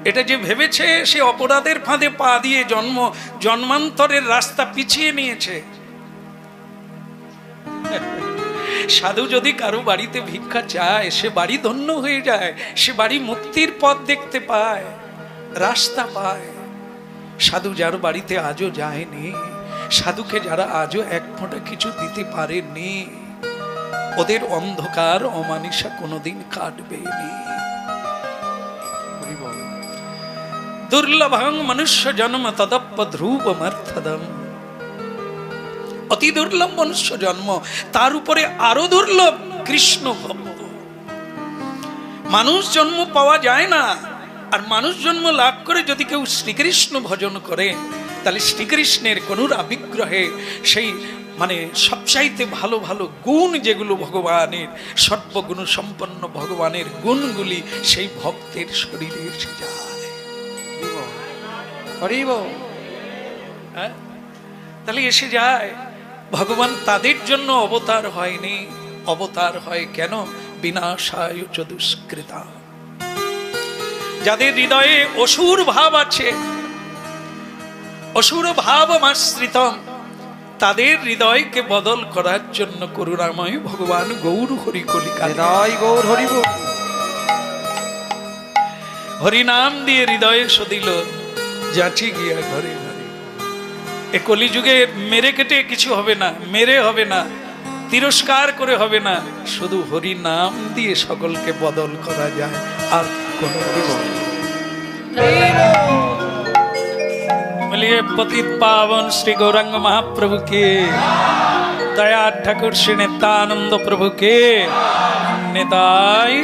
এটা যে ভেবেছে সে অপরাধের ফাঁদে পা দিয়ে জন্মান্তরের রাস্তা পিছিয়ে নিয়েছে। সাধু যদি কারো বাড়িতে ভিক্ষা চায়, সে বাড়ি ধন্য হয়ে যায়, সে বাড়ি মুক্তির পথ দেখতে পায়, রাস্তা পায়। সাধু যার বাড়িতে আজও যায়নি, সাধুকে যারা আজও এক ফোঁটা কিছু দিতে পারেনি, ওদের অন্ধকার অমানিসা কোনোদিন কাটবে নি। দুর্লভং মনুষ্য জন্ম তদপ্য ধ্রুবমর্থদম। অতি দুর্লভ মনুষ্য জন্ম, তার উপরে আরো দুর্লভ কৃষ্ণ ভক্ত। মানুষ জন্ম পাওয়া যায় না, আর মানুষ জন্ম লাভ করে যদি কেউ শ্রীকৃষ্ণ ভজন করে, তাহলে শ্রীকৃষ্ণের কোনুরা বিগ্রহে সেই মানে সবচাইতে ভালো ভালো গুণ যেগুলো ভগবানের, সর্বগুণ সম্পন্ন ভগবানের গুণগুলি সেই ভক্তের শরীরে এসে যায়। হরি বল। হ্যাঁ, তাহলে এসে যায়। ভগবান তাদের জন্য অবতার হয়নি, অবতার হয় কেন? বিনাশায় চ দুষ্কৃতা। যাদের হৃদয়ে অসুর ভাব আছে, অসুর ভাব আশ্রিতম, তাদের হৃদয়কে বদল করার জন্য করুণাময় ভগবান গৌর হরি কলিকা হৃদয় গৌর হরি বল। হরিনাম দিয়ে হৃদয়ে সদিল, যাচি গিয়া ঘরে ঘরে। এ কলিযুগে মেরে কেটে কিছু হবে না, মেরে হবে না, তিরস্কার করে হবে না, শুধু হরি নাম দিয়ে সকলকে বদল করা যায়। আর কোন বলিয়ে পতিত পাবন শ্রী গৌরাঙ্গ মহাপ্রভু কে, দয়া ঠাকুর শ্রী নিত্যানন্দ প্রভু কে, নেতাই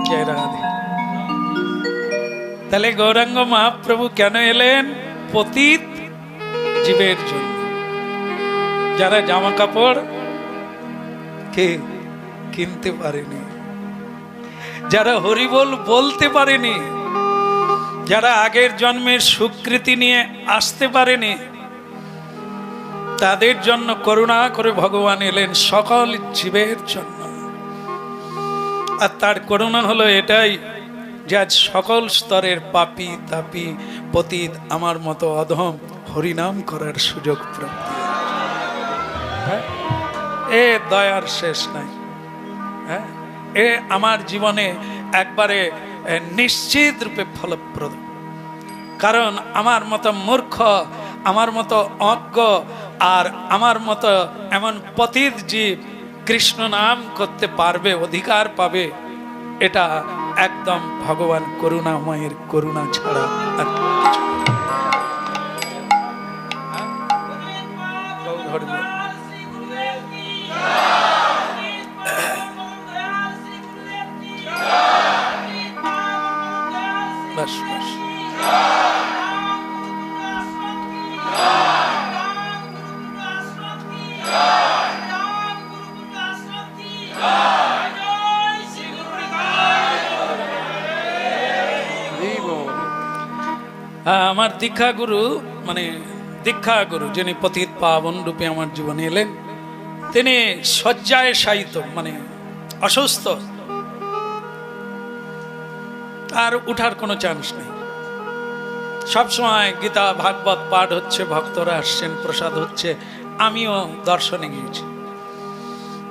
জয় রাধে। তাহলে গৌরাঙ্গ মহাপ্রভু কেন এলেন? পতিত জীবের জন্য, যারা জামা কাপড় কে কিনতে পারেনি, যারা হরিবোল বলতে পারেনি, যারা আগের জন্মের স্বীকৃতি নিয়ে আসতে পারেনি, তাদের জন্য করুণা করে ভগবান এলেন সকল জীবের জন্য। আর তার করুণা হলো এটাই যে আজ সকল স্তরের পাপী তাপী পতিত আমার মতো অধম হরিনাম করার সুযোগ প্রাপ্তি। হ্যাঁ, এ দয়ার শেষ নাই। হ্যাঁ, এ আমার জীবনে একবারে নিশ্চিত রূপে ফলপ্রদ। কারণ আমার মতো মূর্খ, আমার মতো অজ্ঞ, আর আমার মতো এমন পতিত জীব কৃষ্ণ নাম করতে পারবে, অধিকার পাবে, এটা একদম ভগবান করুণাময়ের করুণা ছাড়া আর কিছু না। বাস বাস। আমার দীক্ষা গুরু, মানে দীক্ষা গুরু যিনি পতিত পাবন রূপে আমার জীবনে এলেন, তিনি শয্যায় শায়িত, মানে অসুস্থ, আর উঠার কোনো চান্স নেই। সবসময় গীতা ভাগবত পাঠ হচ্ছে, ভক্তরা আসছেন, প্রসাদ হচ্ছে, আমিও দর্শনে গিয়েছি।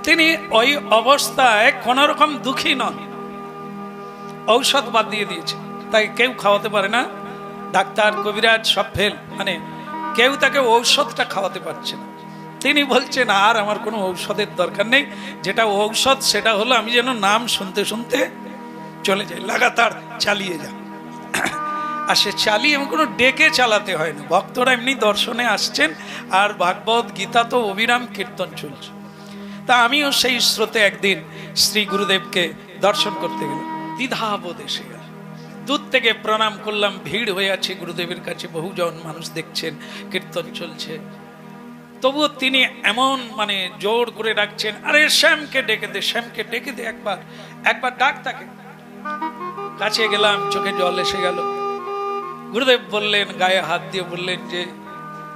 তিনি ওই অবস্থায় কোন রকম দুঃখী নন, ঔষধ বাদ দিয়ে দিয়েছে। তাই কেউ খাওয়াতে পারে না, ডাক্তার কবিরাজ সব ফেল, মানে কেউ তাকে ঔষধটা খাওয়াতে পারছে না। তিনি বলছেন আর আমার কোনো ঔষধের দরকার নেই, যেটা ঔষধ সেটা হলো আমি যেন নাম শুনতে শুনতে চলে যাই, লাগাতার চালিয়ে যা। আর সে চালিয়ে এমন কোনো ডেকে চালাতে হয় না, ভক্তরা এমনি দর্শনে আসছেন আর ভাগবত গীতা তো অবিরাম কীর্তন চলছে। তা আমিও সেই স্রোতে একদিন শ্রী গুরুদেবকে দর্শন করতে গেলাম, দ্বিধাবোধ এসে গেল। দূর থেকে প্রণাম করলাম, ভিড় হয়ে আছে গুরুদেবের কাছে, বহুজন মানুষ দেখছেন, কীর্তন চলছে। তবুও তিনি এমন মানে জোর করে ডাকছেন, আরে শ্যামকে ডেকে দে, শ্যামকে ডেকে দে, একবার ডাক তাকে। কাছে গেলাম, চোখে জল এসে গেল। গুরুদেব বললেন, গায়ে হাত দিয়ে বললেন যে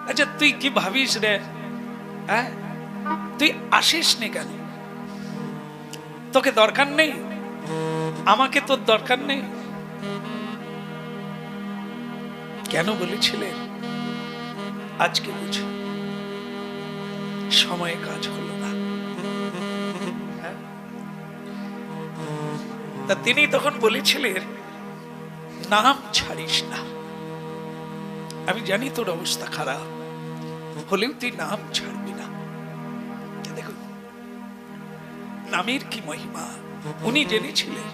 আচ্ছা তুই কি ভাবিস রে, হ্যাঁ তুই আসিস নি কেন? তোকে দরকার নেই, আমাকে তোর দরকার নেই। কেন বলেছিলেন? আজকে বুঝি সময়ে কাজ হলো না। তা তিনি তখন বলেছিলেন, নাম ছাড়িস না। আমি জানি তোর অবস্থা খারাপ, হলেও তুই নাম ছাড়বি না। দেখুন নামের কি মহিমা উনি জেনেছিলেন।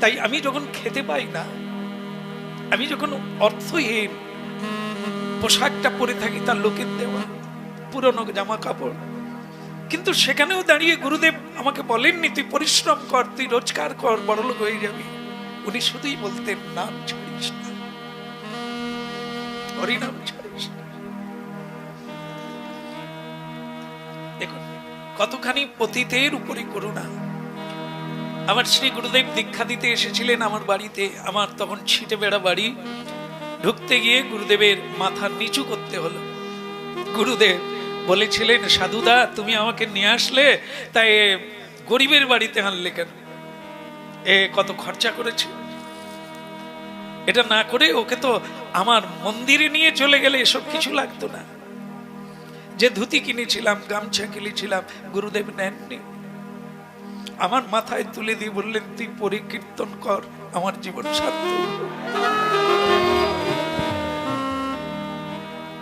তাই আমি যখন খেতে পাই না, আমি যখন অর্থহীন পোশাকটা পরে থাকি তার লোকের দেওয়া পুরনো জামা কাপড়, কিন্তু সেখানেও দাঁড়িয়ে গুরুদেব আমাকে বলেননি তুই পরিশ্রম কর, তুই রোজগার কর, বড়লোক হয়ে যাবি। উনি শুধুই বলতেন নাম ছাড়িস না, হরিনাম ছাড়িস না। দেখুন কতখানি পতিতের উপরে করুণা। আমার শ্রী গুরুদেব দীক্ষা দিতে এসেছিলেন আমার বাড়িতে, আমার তখন ছিটে বেড়া বাড়ি। ঢুকতে গিয়ে গুরুদেবের মাথা নিচু করতে হলো। গুরুদেব বলেছিলেন, সাধুদা তুমি আমাকে নিয়ে আসলে, তাই গরিবের বাড়িতে আনলে কেন? কত খরচা করেছে, এটা না করে ওকে তো আমার মন্দিরে নিয়ে চলে গেলে এসব কিছু লাগতো না। যে ধুতি কিনেছিলাম, গামছা কিনেছিলাম, গুরুদেব নেননি। আমার মাথায় তুলে দিয়ে বললেন তুই পরিকীর্তন কর, আমার জীবন সার্থক।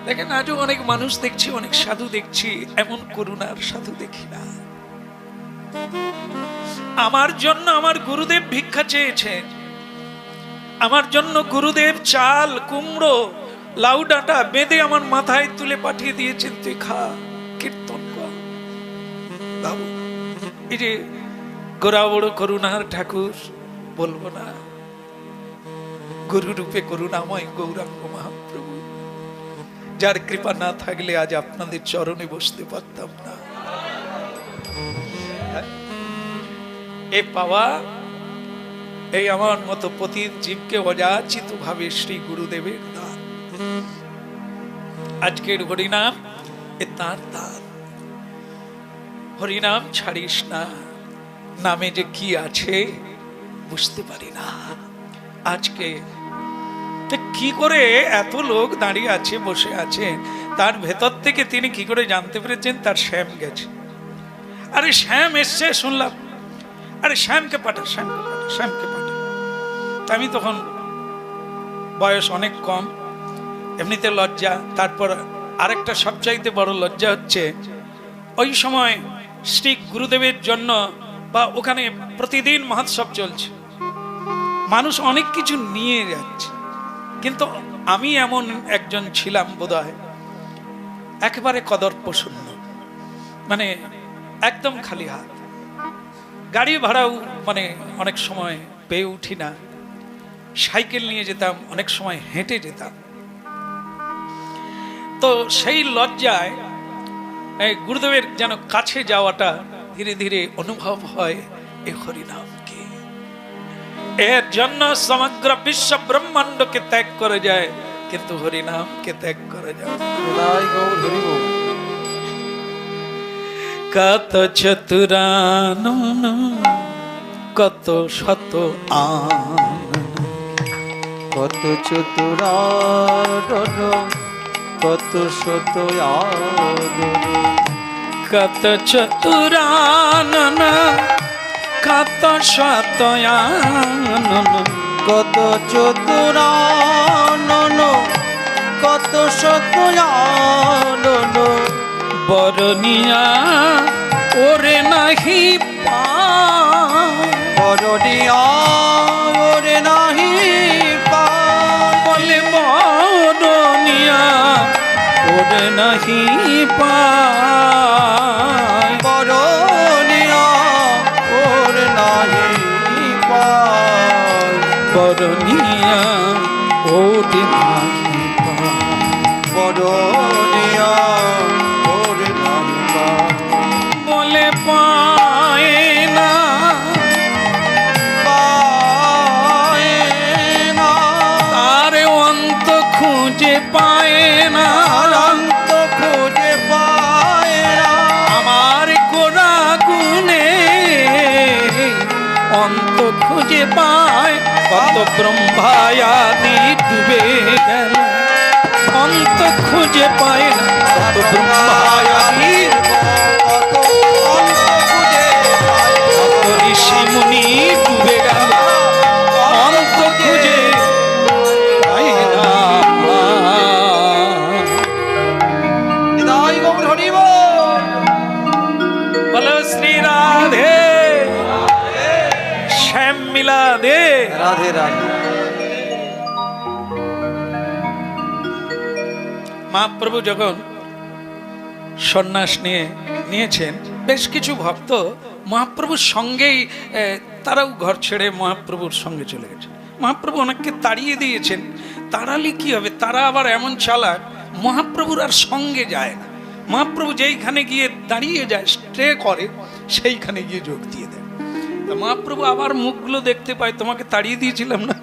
দেখেন আজও অনেক মানুষ দেখছি, অনেক সাধু দেখছি, এমন করুণার সাধু দেখি না। আমার জন্য আমার গুরুদেব ভিক্ষা চেয়েছেন, আমার জন্য গুরুদেব চাল কুমড়ো লাউ ডাঁটা বেঁধে আমার মাথায় তুলে পাঠিয়ে দিয়েছেন, তুই খা, কীর্তন কর। বাবু এই যে গোরা বড় করুণার ঠাকুর বলবো না, গুরু রূপে করুণাময় গৌরাঙ্গ মহাপ্রভু, যার কৃপা না থাকলে আজ আপনাদের চরণে বসতে পারতাম না। এ পাওয়া এই আমার মতো পতিত জীবকে অযাচিত ভাবে শ্রী গুরুদেবের দান। আজকের হরিনাম এ তার দান। হরিনাম ছাড়িস না, নামে যে কি আছে বুঝতে পারি না। আজকে কি করে এত লোক দাঁড়িয়ে আছে, বসে আছে, তার ভেতর থেকে তিনি কি করে জানতে পেরেছেন তার শ্যাম গেছে? আরে শ্যাম এসছে শুনলাম, আরে শ্যামকে পাঠা, শ্যামকে পাঠা, শ্যামকে পাঠা। আমি তখন বয়স অনেক কম, এমনিতে লজ্জা। তারপর আরেকটা সবচাইতে বড় লজ্জা হচ্ছে ওই সময় শ্রী গুরুদেবের জন্য বা ওখানে প্রতিদিন মহোৎসব চলছে, মানুষ অনেক কিছু নিয়ে যাচ্ছে, কিন্তু আমি এমন একজন ছিলাম বোধহয় একেবারে কদর্প শূন্য, মানে একদম খালি হাত। গাড়ি ভাড়াও মানে অনেক সময় পেয়ে উঠি না, সাইকেল নিয়ে যেতাম, অনেক সময় হেঁটে যেতাম। তো সেই লজ্জায় গুরুদেবের যেন কাছে যাওয়াটা ধীরে ধীরে অনুভব হয় এই হরিনামকে। এর জন্য সমগ্র বিশ্ব ব্রহ্মাণ্ডকে ত্যাগ করে যায়, কিন্তু হরিনামকে ত্যাগ করে যায়। কত চতুরানন কত শত কত চতুরানন কত শত কত চতুরানন কত শত কত চতুরানন কত সতয়ানন বরনিয়া ওরে নাহি পায় বরনিয়া ওরে নাহি পায় বলে বরনিয়া ওরে নাহি পায় বরনিয়া ওরে নাহি পায় বরনিয়া ওরে নাহি পায় বরনিয়া ওরে নাহি পায় বলে পায় না পায় না তার অন্ত খুঁজে পায় না অনন্ত খুঁজে পায় না আমার গোড়া গুনে অন্ত খুঁজে পায় কত ব্রহ্মায়াদি ডুবে গেল অন্ত খুঁজে পায় না কত ব্রহ্মায়াদি কত অন্ত খুঁজে পায় কত ঋষি মুনি ডুবে গেল অন্ত খুঁজে পায় না নিতাই গৌর হরি বল। বলো শ্রী রাধে শ্যাম মিলা দে রাধে রাধে মহাপ্রভু যখন সন্ন্যাস নিয়েছেন বেশ কিছু ভক্ত মহাপ্রভুর সঙ্গেই তারাও ঘর ছেড়ে মহাপ্রভুর সঙ্গে চলে গেছে মহাপ্রভু অনেককে তাড়িয়ে দিয়েছেন তাড়ালে কি হবে তারা আবার এমন চালাক মহাপ্রভুর আর সঙ্গে যায় না মহাপ্রভু যেইখানে গিয়ে দাঁড়িয়ে যায় স্টে করে সেইখানে গিয়ে যোগ দিয়ে দেয় তা মহাপ্রভু আবার মুখগুলো দেখতে পায় তোমাকে তাড়িয়ে দিয়েছিলাম না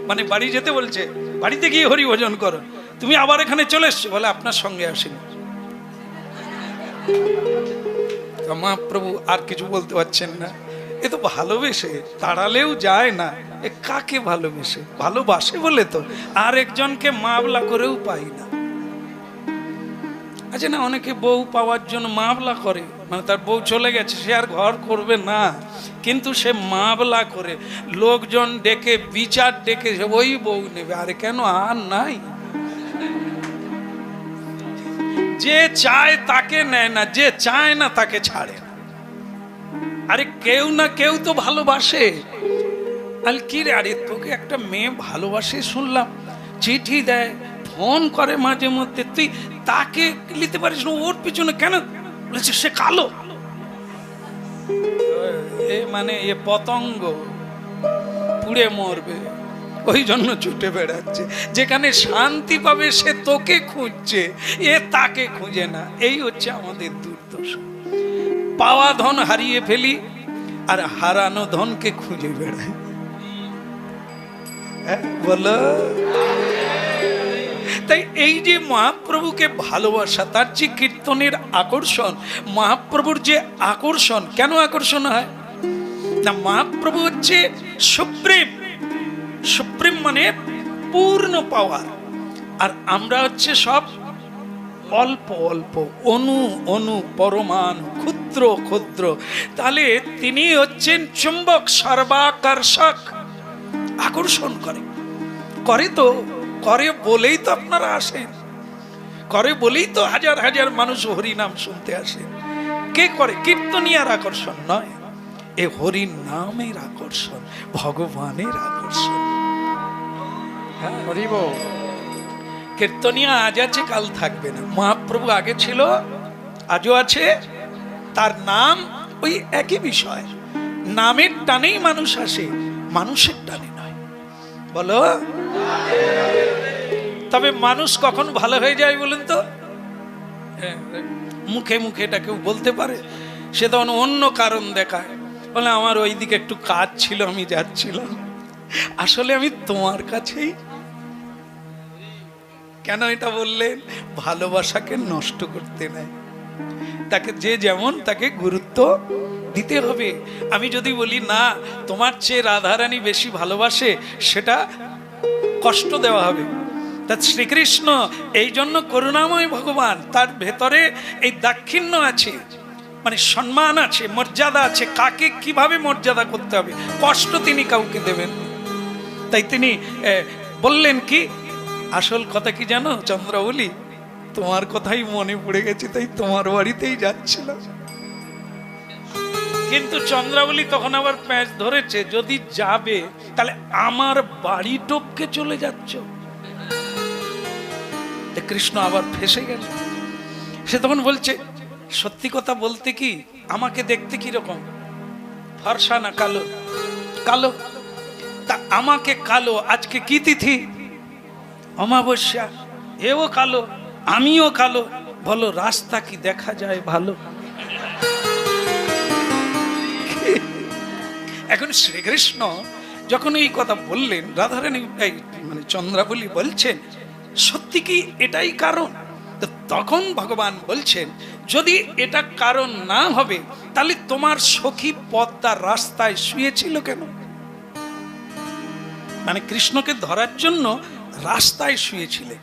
মানে বাড়ি যেতে বলছে বাড়িতে গিয়ে হরি ভজন করো তুমি আবার এখানে চলে এসছো বলে আপনার সঙ্গে আসেনি মহাপ্রভু আর কিছু বলতে পারছেন না এ তো ভালোবেসে তাড়ালেও যায় না এ কাকে ভালোবেসে ভালোবাসে বলে তো আর একজনকে মামলা করেও পাই না আচ্ছা না অনেকে বউ পাওয়ার জন্য মামলা করে মানে তার বউ চলে গেছে সে আর ঘর করবে না কিন্তু সে মামলা করে লোকজন ডেকে বিচার ডেকে ওই বউ নেবে আরে কেন আর নাই যে চায় তাকে নেয় না যে চায় না তাকে ছাড়ে না আরে কেউ না কেউ তো ভালোবাসে আর কি রে আরে তোকে একটা মেয়ে ভালোবাসে শুনলাম চিঠি দেয় ফোন করে মাঝে মধ্যে তুই তাকে নিতে পারিস না ওর পিছনে কেন বলেছে সে কালো এ মানে এ পতঙ্গ পুড়ে মরবে ওই জন্য ছুটে বেড়াচ্ছে যেখানে শান্তি পাবে সে তোকে খুঁজছে এ তাকে খুঁজে না এই হচ্ছে আমাদের দুর্দশা পাওয়া ধন হারিয়ে ফেলি আর হারানো ধনকে খুঁজে বেড়াই বলো তাই এই যে মহাপ্রভুকে ভালোবাসা তার যে কীর্তনের আকর্ষণ মহাপ্রভুর যে আকর্ষণ কেন আকর্ষণ হয় না মহাপ্রভু হচ্ছে সুপ্রিম সুপ্রিম মানে পূর্ণ পাওয়ার আর আমরা হচ্ছে সব অল্প অল্প অনু অনু পরমাণু ক্ষুদ্র ক্ষুদ্র তাহলে তিনি হচ্ছেন চুম্বক সর্বাকর্ষক আকর্ষণ করে তো করে বলেই তো আপনারা আসেন করে বলেই তো হাজার হাজার মানুষ হরিনাম শুনতে আসেন কে করে কীর্তনিয়ার আকর্ষণ নয় এ হরির নামের আকর্ষণ ভগবানের আকর্ষণ হরি বল। কীর্তনিয়া আজ আছে কাল থাকবে না মহাপ্রভু আগে ছিল আজও আছে তার নাম ওই একই বিষয় নামের টানেই মানুষ আসে মানুষের টানে নয় বলো তবে মানুষ কখন ভালো হয়ে যায় বলুন তো মুখে মুখে এটা কেউ বলতে পারে সে তখন অন্য কারণ দেখায় বলে আমার ওইদিকে একটু কাজ ছিল আমি যাচ্ছিলাম আসলে আমি তোমার কাছেই কেন এটা বললেন ভালোবাসাকে নষ্ট করতে নাই তাকে যে যেমন তাকে গুরুত্ব দিতে হবে আমি যদি বলি না তোমার চেয়ে রাধারানী বেশি ভালোবাসে সেটা কষ্ট দেওয়া হবে তা শ্রীকৃষ্ণ এই জন্য করুণাময় ভগবান তার ভেতরে এই দাক্ষিণ্য আছে মানে সম্মান আছে মর্যাদা আছে কাকে কিভাবে মর্যাদা করতে হবে কষ্ট তিনি কাউকে দেবেন তাই তিনি বললেন কি, আসল কথা কি জানো চন্দ্রাবলী, তোমার কথাই মনে পড়ে গেছে, তাই তোমার বাড়িতেই যাচ্ছিল। কিন্তু চন্দ্রাবলী তখন আবার প্যাঁচ ধরেছে, যদি যাবে তাহলে আমার বাড়ি টপকে চলে যাচ্ছ। কৃষ্ণ আবার ফেসে গেল। সে তখন বলছে, সত্যি কথা বলতে কি, আমাকে দেখতে কি রকম, ফর্সা না কালো? কালো। তা আমাকে কালো, আজকে কি তিথি? অমাবস্যা। এও কালো, আমিও কালো, বলো রাস্তা কি দেখা যায় ভালো? এখন শ্রীকৃষ্ণ যখন এই কথা বললেন, রাধারানী মানে চন্দ্রাবলী বলছেন, সত্যি কি এটাই কারণ? তখন ভগবান বলছেন, যদি এটা কারণ না হবে তাহলে তোমার সখী পদ্মার রাস্তায় শুয়েছিল কেন? মানে কৃষ্ণকে ধরার জন্য রাস্তায় শুয়েছিলেন।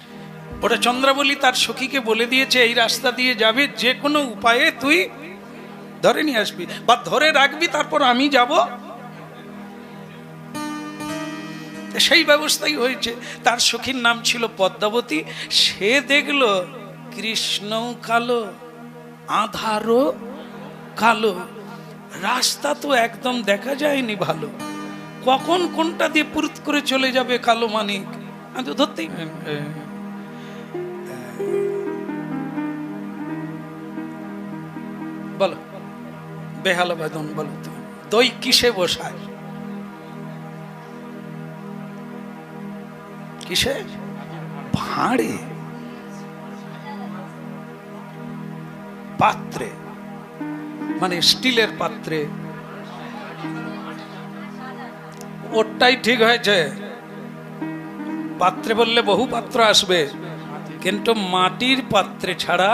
ওটা চন্দ্রাবলী তার সখীকে বলে দিয়েছে, এই রাস্তা দিয়ে যাবে, যে কোনো উপায়ে তুই ধরে নিয়ে আসবি বা ধরে রাখবি, তারপর আমি যাব। সেই ব্যবস্থাই হয়েছে। তার সখীর নাম ছিল পদ্মাবতী। সে দেখলো কৃষ্ণ কালো, আধারও কালো, রাস্তা তো একদম দেখা যায়নি ভালো, কখন কোনটা দিয়ে পুরুত করে চলে যাবে কালো মানিক, আমি তো ধরতেই। বলো বেহালা বেদন, বলো তো দই কিসে বসায়? কিসে? ভাঁড়ে, পাত্রে, মানে স্টিলের পাত্রে। ওটাই ঠিক হয়েছে, পাত্রে বললে বহু পাত্র আসবে, কিন্তু মাটির পাত্রে ছাড়া।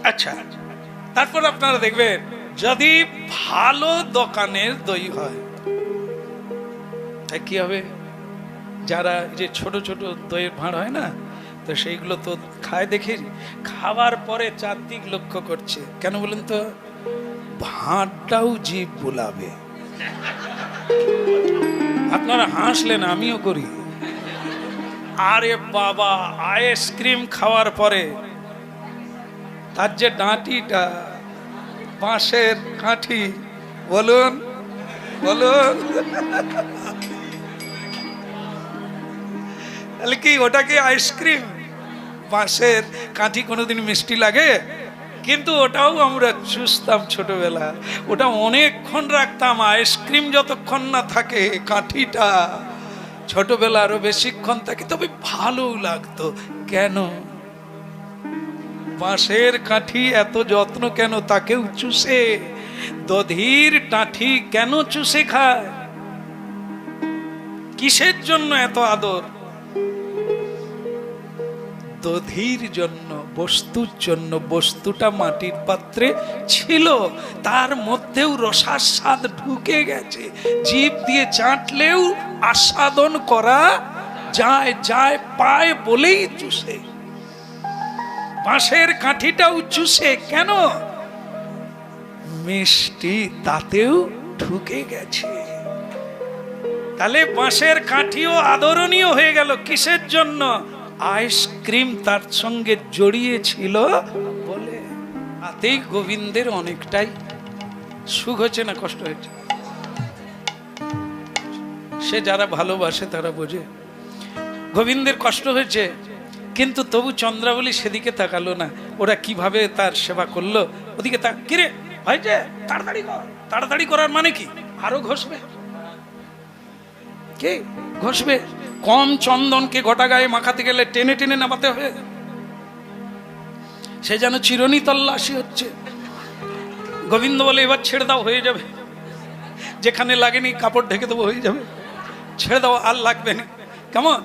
আচ্ছা, তারপর আপনারা দেখবেন, যদি ভালো দোকানের দই হয় কি হবে? যারা যে ছোট ছোট দইয়ের ভাঁড় হয় না, তো সেইগুলো তো খায়, দেখে খাওয়ার পরে চারদিক লক্ষ্য করছে, কেন বলেন তো? ভাঁড়টাও জিভ বুলাবে। আপনারা হাসলেন, আমিও করি। আরে বাবা, আইসক্রিম খাওয়ার পরে তার যে ডাঁটিটা, বাঁশের কাঠি, বলুন বলুন, তাহলে কি ওটাকে আইসক্রিম? বাঁশের কাঠি কোনোদিন মিষ্টি লাগে? কিন্তু ওটাও আমরা চুষতাম ছোটবেলা, ওটা অনেকক্ষণ রাখতাম। আইসক্রিম যতক্ষণ না থাকে, কাঠিটা ছোটবেলা আরো বেশিক্ষণ থাকে, তবে ভালো লাগতো। কেন? বাঁশের কাঠি এত যত্ন কেন? তাকেও চুষে। দধির টাঠি কেন চুষে খায়? কিসের জন্য এত আদর? দধির জন্য, বস্তুর জন্য। বস্তুটা মাটির পাত্রে ছিল, তার মধ্যেও রসাস্বাদ ঢুকে গেছে, জিভ দিয়ে চাটলেও আস্বাদন করা যায়, যায় পায় বলেই চুষে। বাঁশের কাঠিটাও চুষে কেন? মিষ্টি তাতেও ঢুকে গেছে। তাহলে বাঁশের কাঠিও আদরণীয় হয়ে গেল। কিসের জন্য? আইসক্রিম তার সঙ্গে জড়িয়ে ছিল বলে। তাতেই গোবিন্দের অনেকটাই সুখ হচ্ছে না কষ্ট হয়েছে? সে যারা ভালোবাসে তারা বোঝে। গোবিন্দের কষ্ট হয়েছে, কিন্তু তবু চন্দ্রাবলী সেদিকে তাকালো না। ওরা কিভাবে তার সেবা করলো, ওদিকে কিরে হয়েছে, তাড়াতাড়ি কর। তাড়াতাড়ি করার মানে কি? আরো ঘষবে। কে ঘষবে? কম চন্দনকে গোটা গায়ে মাখাতে গেলে টেনে টেনে নামাতে হবে। সে যেন চিরনি তল্লাশি হচ্ছে। গোবিন্দ বলে, এবার ছেড়ে দাও, হয়ে যাবে। যেখানে লাগেনি কাপড় ঢেকে দেবো, হয়ে যাবে। ছেড়ে দাও, আর লাগবে না। কেমন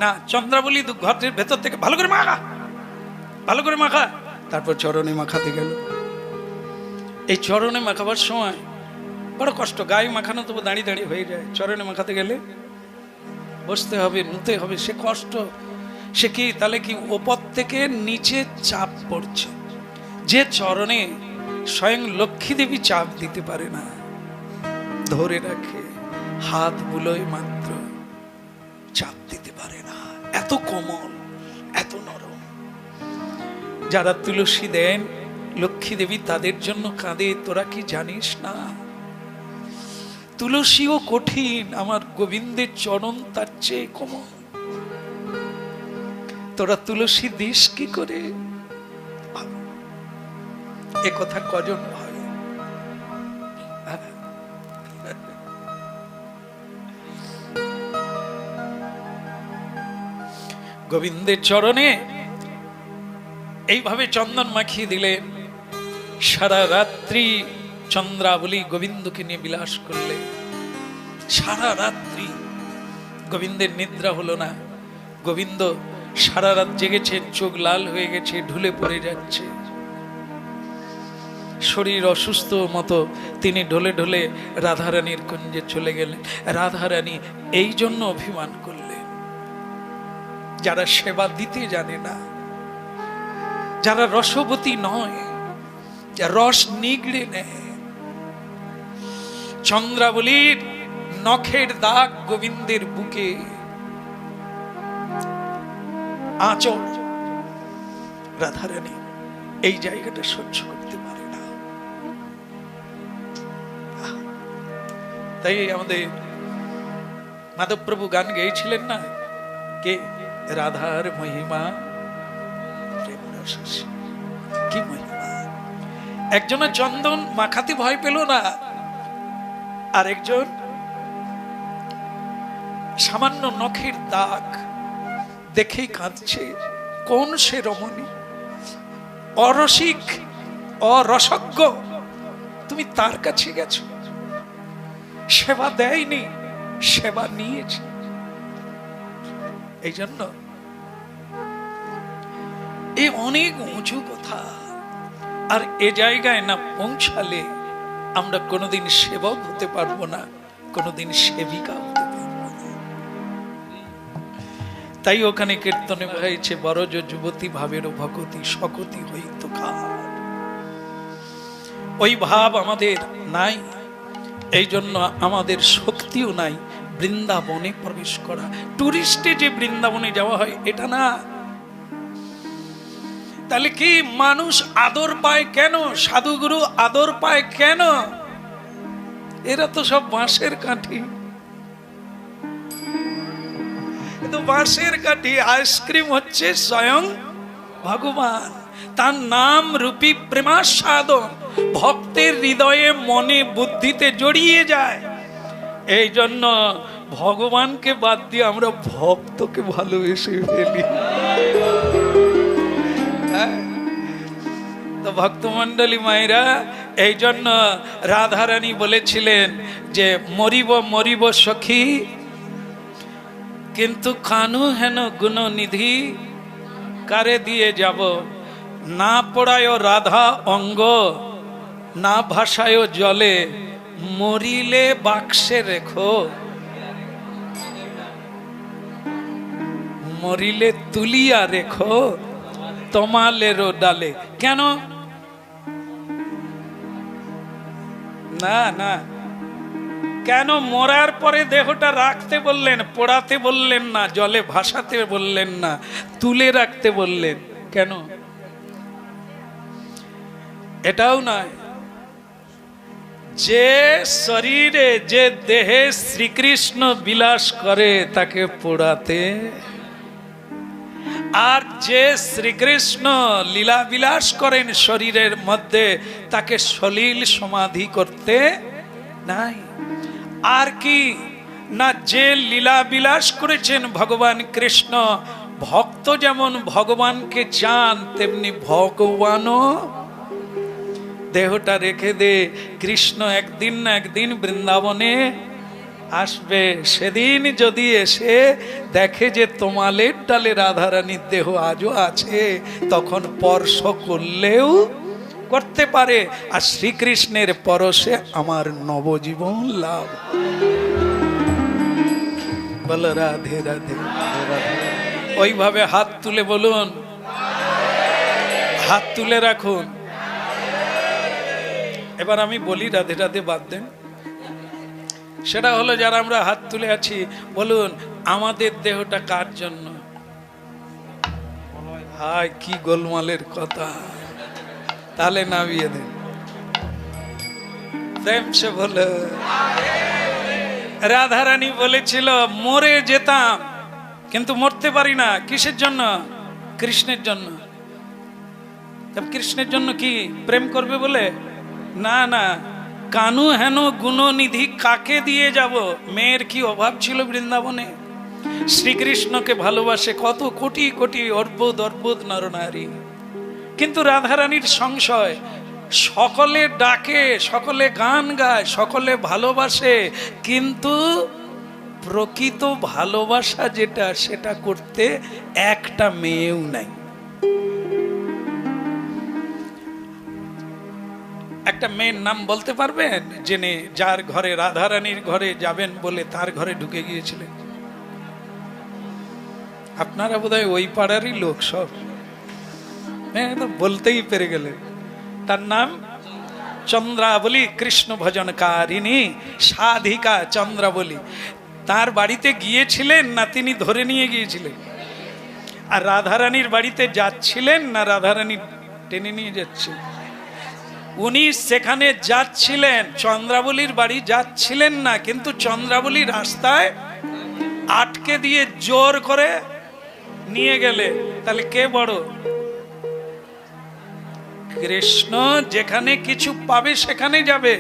না? চন্দ্রাবলী ঘরের ভেতর থেকে ভালো করে মাখা, ভালো করে মাখা। তারপর চরণে মাখাতে গেল। এই চরণে মাখাবার সময় বড় কষ্ট। গায়ে মাখানো তবু দাঁড়িয়ে দাঁড়িয়ে হয়ে যায়, চরণে মাখাতে গেলে বসতে হবে, নুতে হবে। সে কষ্ট। সে কি তাহলে কি ওপর থেকে নিচে চাপ পড়ছে, যে চরণে স্বয়ং লক্ষ্মী দেবী চাপ দিতে পারে না। ধরে রাখে, হাত বুলোয় মাত্র, চাপ দিতে পারে না। এত কোমল, এত নরম। যারা তুলসী দেন লক্ষ্মী দেবী তাদের জন্য কাঁদে, তোরা কি জানিস না? তুলসীও কঠিন, আমার গোবিন্দের চরণ তার চেয়ে কোমল। তোরা তুলসী দিস কি করে? এ কথা কজন হয়? গোবিন্দের চরণে এইভাবে চন্দন মাখিয়ে দিলেন। সারা রাত্রি চন্দ্রাবলী গোবিন্দকে নিয়ে বিলাস করলে। সারা রাত্রি গোবিন্দের নিদ্রা হলো না। গোবিন্দ সারা রাত জেগেছেন, চোখ লাল হয়ে গেছে, ঢুলে পড়ে যাচ্ছে, শরীর অসুস্থ মতো তিনি ঢলে ঢলে রাধারানীর কুঞ্জে চলে গেলেন। রাধারানী এই জন্য অভিমান করলেন, যারা সেবা দিতে জানে না, যারা রসবতী নয়, যারা রস নিগড়ে নেয়। চন্দ্রাবলীর নখের দাগ গোবিন্দের বুকে, আঁচল, রাধারানী এই জায়গাটা সহ্য করতে পারে না। তাই আমাদের মাধবপ্রভু গান গেয়েছিলেন না, কে? রাধার মহিমা প্রেম রস, কি মহিমা! একজনে চন্দন মাখাতে ভয় পেল না, আর একজন সামান্য নখের দাগ দেখেই কাঁদছে। কোন সে রমণী? অরসিক, অরসজ্ঞ, তুমি তার কাছে গেছো, সেবা দেয়নি, সেবা নিয়েছে। এই জন্য এ অনেক উঁচু কথা। আর এ জায়গায় না পৌঁছালে আমরা কোনোদিন সেবক হতে পারবো না, কোনোদিন সেবিকা হতে পারবো না। তাই ওখানে কীর্তনে হয়েছে, বরজ যুবতী ভাবের ভকতি সকতি হইত কার। ওই ভাব আমাদের নাই, এই জন্য আমাদের শক্তিও নাই বৃন্দাবনে প্রবেশ করা। টুরিস্টে যে বৃন্দাবনে যাওয়া হয় এটা না। তাহলে কি মানুষ আদর পায় কেন? সাধুগুরু আদর পায় কেন? এরা তো সব বাঁশের কাঠি, কিন্তু বাঁশের কাঠি। আইসক্রিম হচ্ছে স্বয়ং ভগবান, তার নাম রূপী প্রেমাস্বাদন ভক্তের হৃদয়ে, মনে, বুদ্ধিতে জড়িয়ে যায়। এই জন্য ভগবানকে বাদ দিয়ে আমরা ভক্তকে ভালোবেসে ফেলি। তো ভক্তমণ্ডলী মায়েরা, এই জন্য রাধারানী বলেছিলেন যে মরিব মরিব সখী, কিন্তু কানু হেন গুণ নিধি, কারে দিয়ে যাব? না পড়ায় রাধা অঙ্গ, না ভাষায় জলে, মরিলে বাক্সে রেখো, মরিলে তুলিয়া রেখো তোমালেরও ডালে। কেন? না না, কেন মরার পরে দেহটা রাখতে বললেন, পোড়াতে বললেন না, জলে ভাসাতে বললেন না, তুলে রাখতে বললেন? কেন? এটাও নয়, যে শরীরে, যে দেহে শ্রীকৃষ্ণ বিলাস করে তাকে পোড়াতে, আর যে শ্রীকৃষ্ণ লীলা বিলাস করেন শরীরের মধ্যে তাকে সলিল সমাধি করতে নাই। আর কি না, যে লীলা বিলাস করেছেন ভগবান কৃষ্ণ, ভক্ত যেমন ভগবানকে চান তেমনি ভগবানও দেহটা রেখে দে। কৃষ্ণ একদিন না একদিন বৃন্দাবনে আসবে। সেদিন যদি এসে দেখে যে তোমালের ডালে রাধারানীর দেহ আজও আছে, তখন স্পর্শ করলেও করতে পারে। আর শ্রীকৃষ্ণের পরশে আমার নবজীবন লাভ। বল রাধে রাধে। ওইভাবে হাত তুলে বলুন, হাত তুলে রাখুন। এবার আমি বলি রাধে রাধে বাদ দেন। সেটা হলো যারা আমরা হাত তুলে আছি, বলুন আমাদের দেহটা কার জন্য? হায় কি গোলমালের কথা, তাহলে নামিয়ে দেন প্রেম সে বলে। রাধারানী বলেছিল মরে যেতাম কিন্তু মরতে পারি না, কিসের জন্য? কৃষ্ণের জন্য। কৃষ্ণের জন্য কি প্রেম করবে বলে? না না, কানু হেন গুণনিধি কাকে দিয়ে যাব? মেয়ের কি অভাব ছিল বৃন্দাবনে? শ্রীকৃষ্ণকে ভালোবাসে কত কোটি কোটি অর্বুদ অর্বুদ নরনারী, কিন্তু রাধারানীর সংশয়। সকলে ডাকে, সকলে গান গায়, সকলে ভালোবাসে, কিন্তু প্রকৃত ভালোবাসা যেটা সেটা করতে একটা মেয়েও নাই। একটা মেয়ের নাম বলতে পারবেন জেনে যার ঘরে রাধারানীর ঘরে যাবেন বলে তার ঘরে ঢুকে গিয়েছিলেন? আপনারা বোধহয় ওই পাড়ারই লোক সব, হ্যাঁ তো বলতেই পেরে গেলেন। তার নাম চন্দ্রাবলী, কৃষ্ণ ভজনকারিণী সাধিকা চন্দ্রাবলী। তার বাড়িতে গিয়েছিলেন না তিনি ধরে নিয়ে গিয়েছিলেন? আর রাধারানীর বাড়িতে যাচ্ছিলেন না রাধারানী টেনে নিয়ে যাচ্ছে? উনি সেখানে যাচ্ছিলেন, চন্দ্রাবলীর বাড়ি যাচ্ছিলেন না, কিন্তু চন্দ্রাবলী রাস্তায় আটকে দিয়ে জোর করে নিয়ে গেলে। তাহলে কে বড়? কৃষ্ণ যেখানে কিছু পাবে সেখানে যাবে,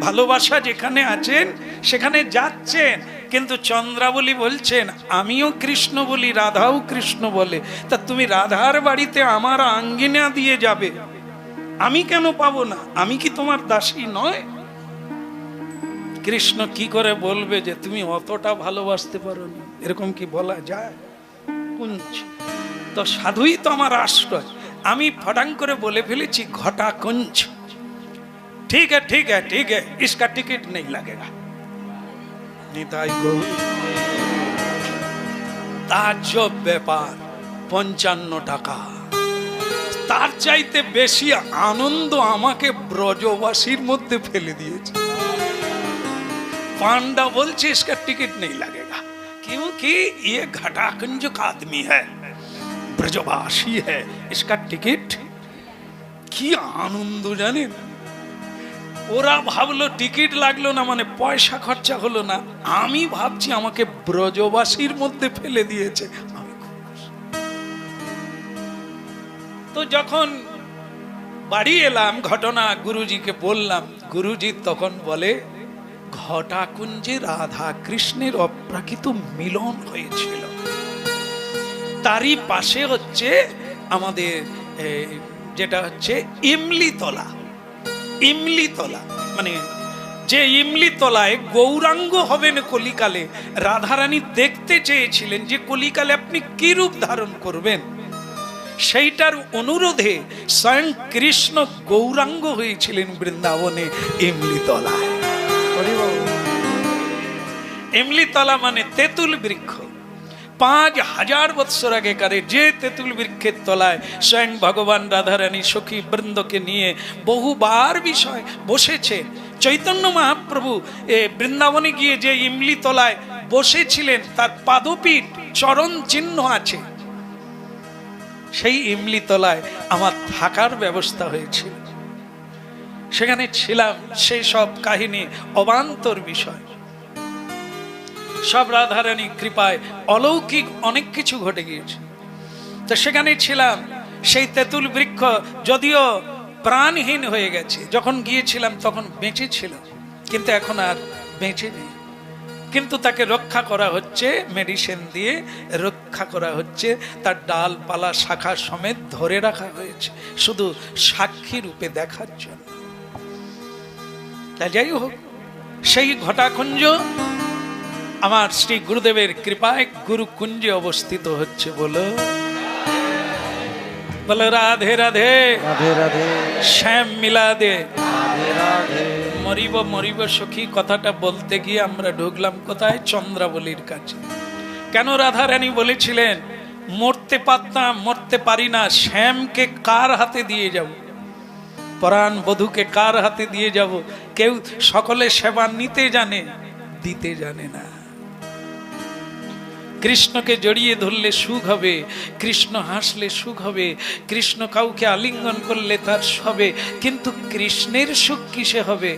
ভালোবাসা যেখানে আছেন সেখানে যাচ্ছেন, কিন্তু চন্দ্রাবলী বলছেন আমিও কৃষ্ণ বলি, রাধাও কৃষ্ণ বলে, তা তুমি রাধার বাড়িতে আমার আঙ্গিনা দিয়ে যাবে, আমি কেন পাবো না? আমি কি তোমার দাসী নয়? কৃষ্ণ কি করে বলবে যে তুমি অতটা ভালোবাসতে পারো না? এরকম কি বলা যায়? কুঞ্জ তো সাধুই তো আমার আশ্রয়। আমি ফটাং করে বলে ফেলেছি ঘটা কুঞ্জ। ঠিক है ठीक है ठीक है, इसका टिकट नहीं लगेगा। নিতাই গৌর তাজ্জব ব্যাপার, 55 টাকা। তার চাইতে বেশি আনন্দ আমাকে ব্রজবাসীর মধ্যে ফেলে দিয়েছে। पांडा बोलছে इसका टिकट नहीं लगेगा क्योंकि ये घटाकुंज का आदमी है, ब्रजवासी है, इसका टिकट। কি আনন্দ জানেন? ওরা ভাবলো টিকিট লাগলো না মানে পয়সা খরচা হলো না, আমি ভাবছি আমাকে ব্রজবাসীর মধ্যে ফেলে দিয়েছে। তো যখন বাড়ি এলাম ঘটনা গুরুজিকে বললাম, গুরুজি তখন বলে ঘটাকুঞ্জে রাধা কৃষ্ণের অপ্রাকৃত মিলন হয়েছিল। তারই পাশে হচ্ছে আমাদের যেটা হচ্ছে ইমলিতলা। ইমলিতলা মানে যে ইমলিতলায় গৌরাঙ্গ হবেন কলিকালে, রাধারানী দেখতে চেয়েছিলেন যে কলিকালে আপনি কি রূপ ধারণ করবেন, সেইটার অনুরোধে স্বয়ং কৃষ্ণ গৌরাঙ্গ হয়েছিলেন বৃন্দাবনে ইমলিতলায়। ইমলিতলা মানে তেঁতুল বৃক্ষ। 5000 বৎসর আগেকারে যে তেঁতুল বৃক্ষের তলায় স্বয়ং ভগবান রাধারানী সখী বৃন্দকে নিয়ে বহুবার বিষয় বসেছে। চৈতন্য মহাপ্রভু বৃন্দাবনে গিয়ে যে ইমলি তলায় বসেছিলেন তার পাদপীঠ চরণ চিহ্ন আছে। সেই ইমলি তলায় আমার থাকার ব্যবস্থা হয়েছিল, সেখানে ছিলাম। সেই সব কাহিনী অবান্তর বিষয়, সব রাধারানী কৃপায় অলৌকিক অনেক কিছু ঘটে গিয়েছে। তো সেখানে ছিলাম। সেই তেঁতুল বৃক্ষ যদিও প্রাণহীন হয়ে গেছে, যখন গিয়েছিলাম তখন বেঁচে ছিল, কিন্তু এখন আর বেঁচে নেই। কিন্তু তাকে রক্ষা করা হচ্ছে, মেডিসিন দিয়ে রক্ষা করা হচ্ছে, তার ডালপালা শাখা সমেত ধরে রাখা হয়েছে শুধু সাক্ষী রূপে দেখার জন্য। তাই যাই হোক, সেই ঘটাকুঞ্জ আমার শ্রী গুরুদেবের কৃপায় গুরুকুঞ্জে অবস্থিত হচ্ছে। বলো বলো রাধে রাধে রাধে রাধে শ্যাম মিলা দে। রাধে রাধে। মরিব মরিব সখী কথাটা বলতে গিয়ে আমরা ঢুকলাম কোথায়? চন্দ্রাবলীর কাছে। কেন রাধারানী বলেছিলেন মরতে পারতাম, মরতে পারি না, শ্যামকে কার হাতে দিয়ে যাব? পরাণ বধূকে কার হাতে দিয়ে যাব? কেউ সকলে সেবা নিতে জানে, দিতে জানে না। কৃষ্ণকে জড়িয়ে ধরলে সুখ হবে, কৃষ্ণ হাসলে সুখ হবে, কৃষ্ণ কাউকে আলিঙ্গন করলে তার হবে, কিন্তু কৃষ্ণের সুখ কিসে হবে?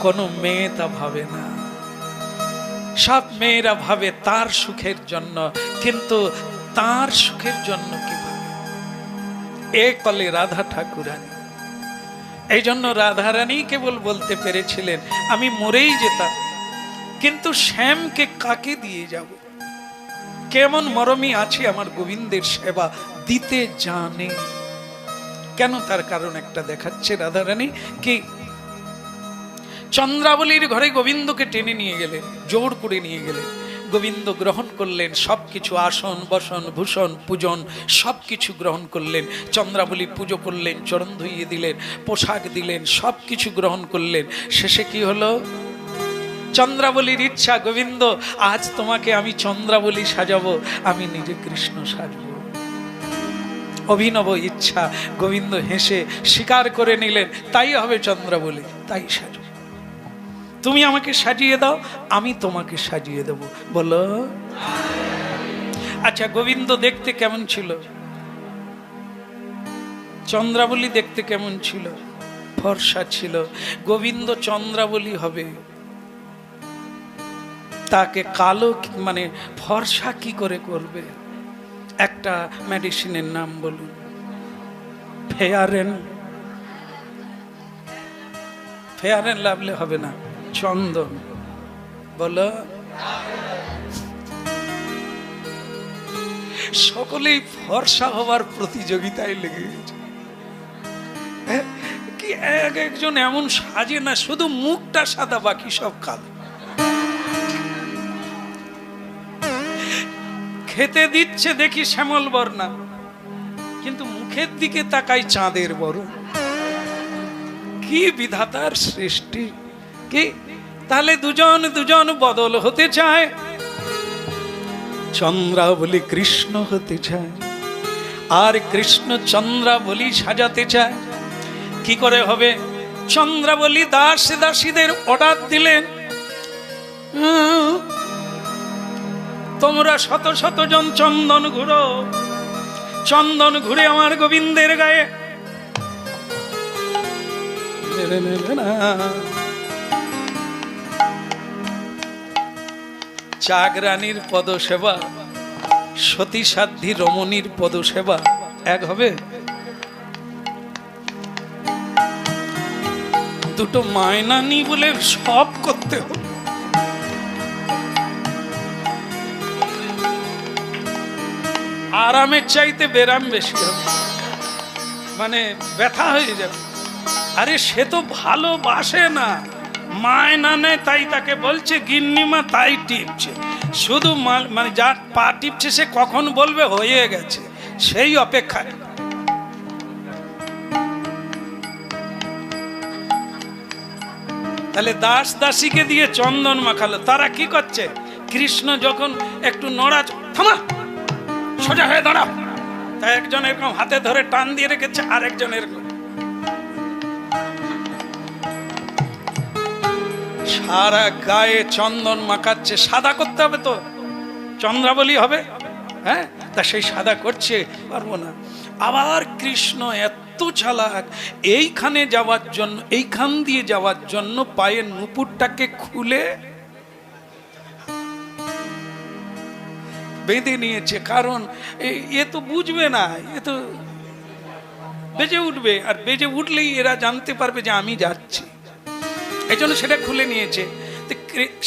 কোনো মেয়ে তা ভাবে না। সব মেয়েরা ভাবে তার সুখের জন্য, কিন্তু তার সুখের জন্য কি ভাবে? এ কলে রাধা ঠাকুরানী। এই জন্য রাধারানী কেবল বলতে পেরেছিলেন আমি মরেই যেতাম, কিন্তু শ্যামকে কাকে দিয়ে যাব? কেমন মরমী আছে আমার গোবিন্দের সেবা দিতে জানে। কেন? তার কারণ একটা দেখাচ্ছে রাধারানী। কি? চন্দ্রাবলীর ঘরে গোবিন্দকে টেনে নিয়ে গেলেন, জোর করে নিয়ে গেলেন। গোবিন্দ গ্রহণ করলেন সবকিছু, আসন বসন ভূষণ পূজন সবকিছু গ্রহণ করলেন। চন্দ্রাবলী পুজো করলেন, চরণ ধুইয়ে দিলেন, পোশাক দিলেন, সবকিছু গ্রহণ করলেন। শেষে কি হলো? চন্দ্রাবলীর ইচ্ছা, গোবিন্দ আজ তোমাকে আমি চন্দ্রাবলী সাজাবো, আমি নিজে কৃষ্ণ সাজবো। অভিনব ইচ্ছা। গোবিন্দ হেসে স্বীকার করে নিলেন, তাই হবে চন্দ্রাবলী, তাই সাজবো। তুমি আমাকে সাজিয়ে দাও, আমি তোমাকে সাজিয়ে দেব। বলো। আচ্ছা, গোবিন্দ দেখতে কেমন ছিল? চন্দ্রাবলী দেখতে কেমন ছিল? ফর্সা ছিল। গোবিন্দ চন্দ্রাবলী হবে, তাকে কালো মানে ফর্সা কি করে করবে? একটা মেডিসিনের নাম বলুন। ফেয়ার এন্ড লাভলি হবে না, চন্দন। বলো। সকলেই ফর্সা হবার প্রতিযোগিতায় লেগে গেছে। কি একজন এমন সাজে না, শুধু মুখটা সাদা, বাকি সব কালো। খেতে দিচ্ছে দেখি শ্যামল বর্ণা, কিন্তু মুখের দিকে তাকাই চাঁদের বরণ। কি বিধাতার সৃষ্টি! কি তাহলে দুজন বদল হতে চায়। চন্দ্রাবলী কৃষ্ণ হতে চায়, আর কৃষ্ণ চন্দ্রাবলী সাজাতে চায়। কি করে হবে? চন্দ্রাবলী দাস দাসীদের অর্ডার দিলেন, তোমরা শত শত জন চন্দন ঘুরো, চন্দন ঘুরে আমার গোবিন্দের গায়ে। চাগরানীর পদসেবা, সতী সাধ্বী রমণীর পদসেবা এক হবে? দুটো মায়না নি বলে সব করতে হবে। আরামের চাইতে বেরাম বেশি হবে, মানে ব্যথা হয়ে যাবে। আরে সে তো ভালোবাসে না, মায়না নেয়, তাই তাকে বলছে গিন্নিমা, তাই টিপছে। শুধু মানে যার পা টিপছে সে কখন বলবে হয়ে গেছে, সেই অপেক্ষায়। তাহলে দাস দাসীকে দিয়ে চন্দন মাখালো। তারা কি করছে? কৃষ্ণ যখন একটু নড়া, থামা, সোজা হয়ে দাঁড়া, তাই একজন এরকম হাতে ধরে টান দিয়ে রেখেছে, আর একজন এরকম সারা গায়ে চন্দন মাখাচ্ছে। সাদা করতে হবে তো, চন্দ্রাবলী হবে, হ্যাঁ, তা সেই সাদা করছে, পারবো না। আবার কৃষ্ণ এত চালাক, এইখানে যাওয়ার জন্য, এইখান দিয়ে যাওয়ার জন্য পায়ের নুপুরটাকে খুলে বেঁধে নিয়েছে। কারণ এ তো বুঝবে না, এ তো বেজে উঠবে, আর বেজে উঠলেই এরা জানতে পারবে যে আমি যাচ্ছি। এই জন্য সেটা খুলে নিয়েছে।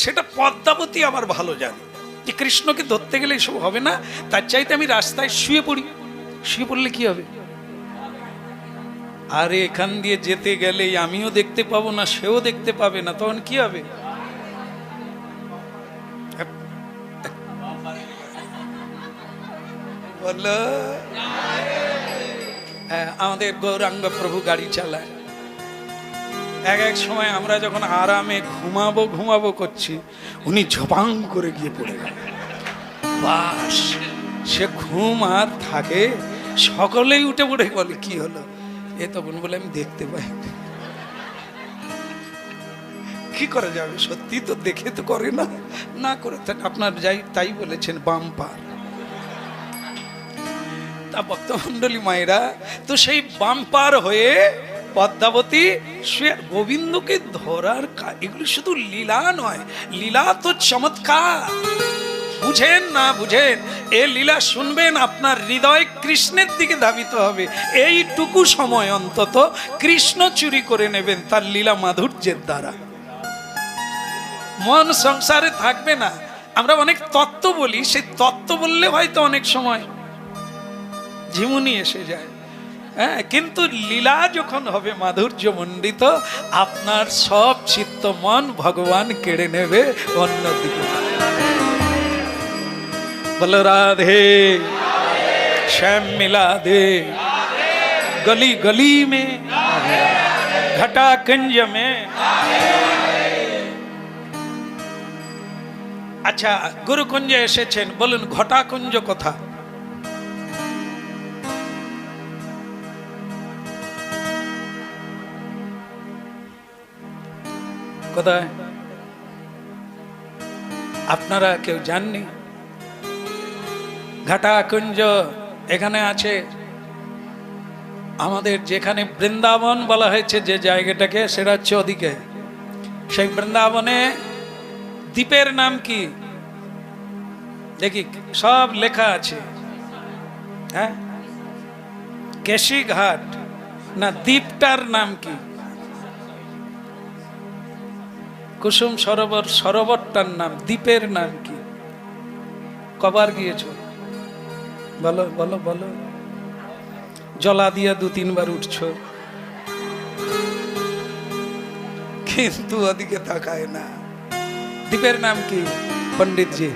সেটা পদ্মাবতী আবার ভালো জানে যে কৃষ্ণকে ধরতে গেলে এসব হবে না, তার চাইতে আমি রাস্তায় শুয়ে পড়ি। শুয়ে পড়লে কি হবে? আর এখান দিয়ে যেতে গেলে আমিও দেখতে পাবো না, সেও দেখতে পাবে না, তখন কি হবে? বলো। আমাদের গৌরাঙ্গ প্রভু গাড়ি চালায়। এক সময় আমরা যখন আরামে ঘুমাবো করছি, উনি ঝপাং করে গিয়ে পড়ে গেল। বাস, সে ঘুম আর থাকে। সকলেই উঠে পড়ে বলে কি হলো? এ তখন বলে আমি দেখতে পাই। কি করা যাবে, সত্যি তো দেখে তো করে না, না করে আপনার যাই তাই বলেছেন বাম্পার। তা ভক্তমণ্ডলী মায়েরা, তো সেই বাম্পার হয়ে পদ্মাবতী গোবিন্দকে ধরার এগুলি শুধু লীলা নয়, লীলা তো চমৎকার। বুঝেন না বুঝেন, এ লীলা শুনবেন আপনার হৃদয় কৃষ্ণের দিকে ধাবিত হবে। এইটুকু সময় অন্তত কৃষ্ণ চুরি করে নেবেন তার লীলা মাধুর্যের দ্বারা। মন সংসারে থাকবে না। আমরা অনেক তত্ত্ব বলি, সেই তত্ত্ব বললে হয়তো অনেক সময় ঝিমুনি এসে যায়, হ্যাঁ, কিন্তু লীলা যখন হবে মাধুর্য মণ্ডিত, আপনার সব চিত্ত মন ভগবান কেড়ে নেবে অন্যদিকে। বলো রাধে শ্যাম মিলা দে গলি গলি মে ঘটা কুঞ্জ মে। আচ্ছা, গুরুকুঞ্জে এসেছেন, বলুন ঘটাকুঞ্জ কথা। কোথায়? আপনারা কেউ জাননি? ঘটাকুঞ্জ এখানে আছে। আমাদের যেখানে বৃন্দাবন বলা হয়েছে যে জায়গাটাকে, সেটা হচ্ছে ওদিকে। সেই বৃন্দাবনে দ্বীপের নাম কি দেখি, সব লেখা আছে। হ্যাঁ, কেশি ঘাট না দ্বীপটার নাম কি? কুসুম সরোবর, সরোবরটার নাম, দ্বীপের নাম কি? কবার গিয়েছো? বলো বলো বলো। জলা দিয়া 2-3 বার উঠছো, কিন্তু ওদিকে তাকায় না। দ্বীপের নাম কি? পণ্ডিতজি,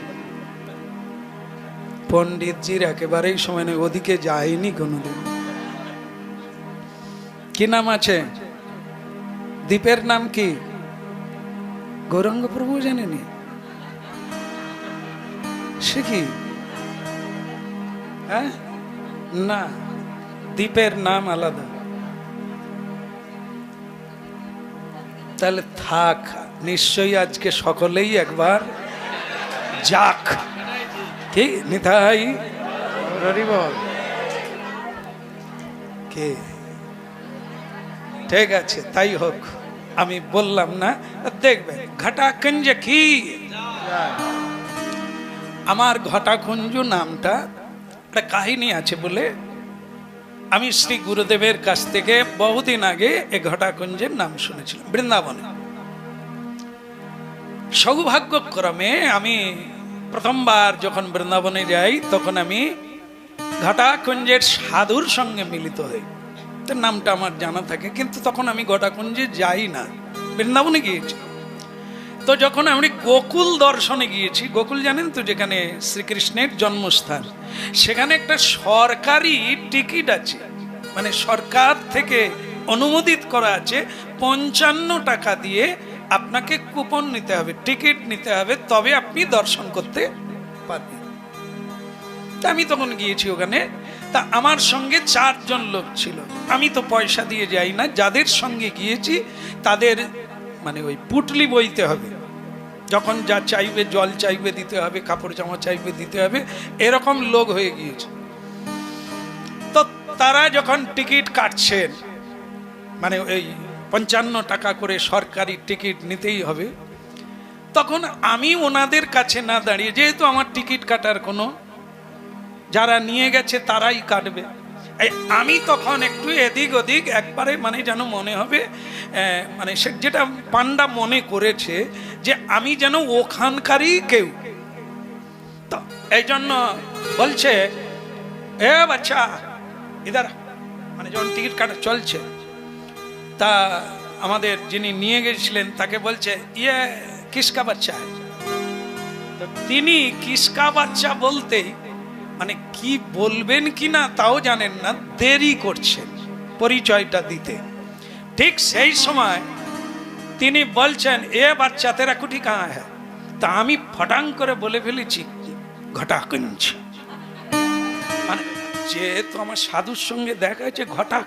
পণ্ডিতজির একেবারেই সময় নেই, ওদিকে যায়নি কোনোদিন। কি নাম আছে দ্বীপের নাম? কি গৌরাঙ্গ প্রভু জানেনি? সে কি? হ্যাঁ, না, দ্বীপের নাম আলাদা। তাহলে থাক, নিশ্চয়ই আজকে সকলেই একবার যাক। কি নিতাই বল। কে? ঠিক আছে, তাই হোক, আমি বললাম না। দেখবেন ঘটাকুঞ্জ কি, আমার ঘটাকুঞ্জ নামটা একটা কাহিনী আছে বলে আমি শ্রী গুরুদেবের কাছ থেকে বহুদিন আগে এই ঘটাকুঞ্জের নাম শুনেছিলাম বৃন্দাবনে। সৌভাগ্যক্রমে আমি প্রথমবার যখন বৃন্দাবনে যাই, তখন আমি ঘটাকুঞ্জের সাধুর সঙ্গে মিলিত হই। তার নামটা আমার জানা থাকে, কিন্তু তখন আমি ঘটাকুঞ্জে যাই না, বৃন্দাবনে গিয়েছি। তো যখন আমি গোকুল দর্শনে গিয়েছি, গোকুল জানেন তো, যেখানে শ্রীকৃষ্ণের জন্মস্থান, সেখানে একটা সরকারি টিকিট আছে, মানে সরকার থেকে অনুমোদিত করা আছে। 55 টাকা দিয়ে আপনাকে কুপন নিতে হবে, টিকিট নিতে হবে, তবে আপনি দর্শন করতে পারবেন। তা আমি তখন গিয়েছি ওখানে। তা আমার সঙ্গে 4 জন লোক ছিল। আমি তো পয়সা দিয়ে যাই না, যাদের সঙ্গে গিয়েছি তাদের মানে ওই পুটলি বইতে হবে, যখন যা চাইবে, জল চাইবে দিতে হবে, কাপড় জামা চাইবে দিতে হবে, এরকম লোক হয়ে গিয়েছে। তো তারা যখন টিকিট কাটছেন, মানে ওই 55 টাকা করে সরকারি টিকিট নিতেই হবে, তখন আমি ওনাদের কাছে না দাঁড়িয়ে, যেহেতু আমার টিকিট কাটার কোনো, যারা নিয়ে গেছে তারাই কাটবে, আমি তখন একটু এদিক ওদিক একবারে, মানে যেন মনে হবে, মানে সে যেটা পান্ডা মনে করেছে যে আমি যেন ওখানকারই কেউ। তো এই জন্য বলছে, এ বাচ্চা ইধার, মানে যখন টিকিট কাটা চলছে, তা আমাদের যিনি নিয়ে গেছিলেন তাকে বলছে, ইয়ে কিসকা বাচ্চা? তো তিনি কিসকা বাচ্চা বলতেই, মানে কি বলবেন কিনা তাও জানেন না, দেরি করছেন পরিচয়টা দিতে। ঠিক সেই সময় তিনি বলছেন, এ বাচ্চা তেরা কুঠি কাহা হ্যায়? তা আমি ফটাং করে বলে ফেলেছি ঘটাকুঞ্জ। মানে যেহেতু আমার সাধুর সঙ্গে দেখা হয়েছে, ঘটা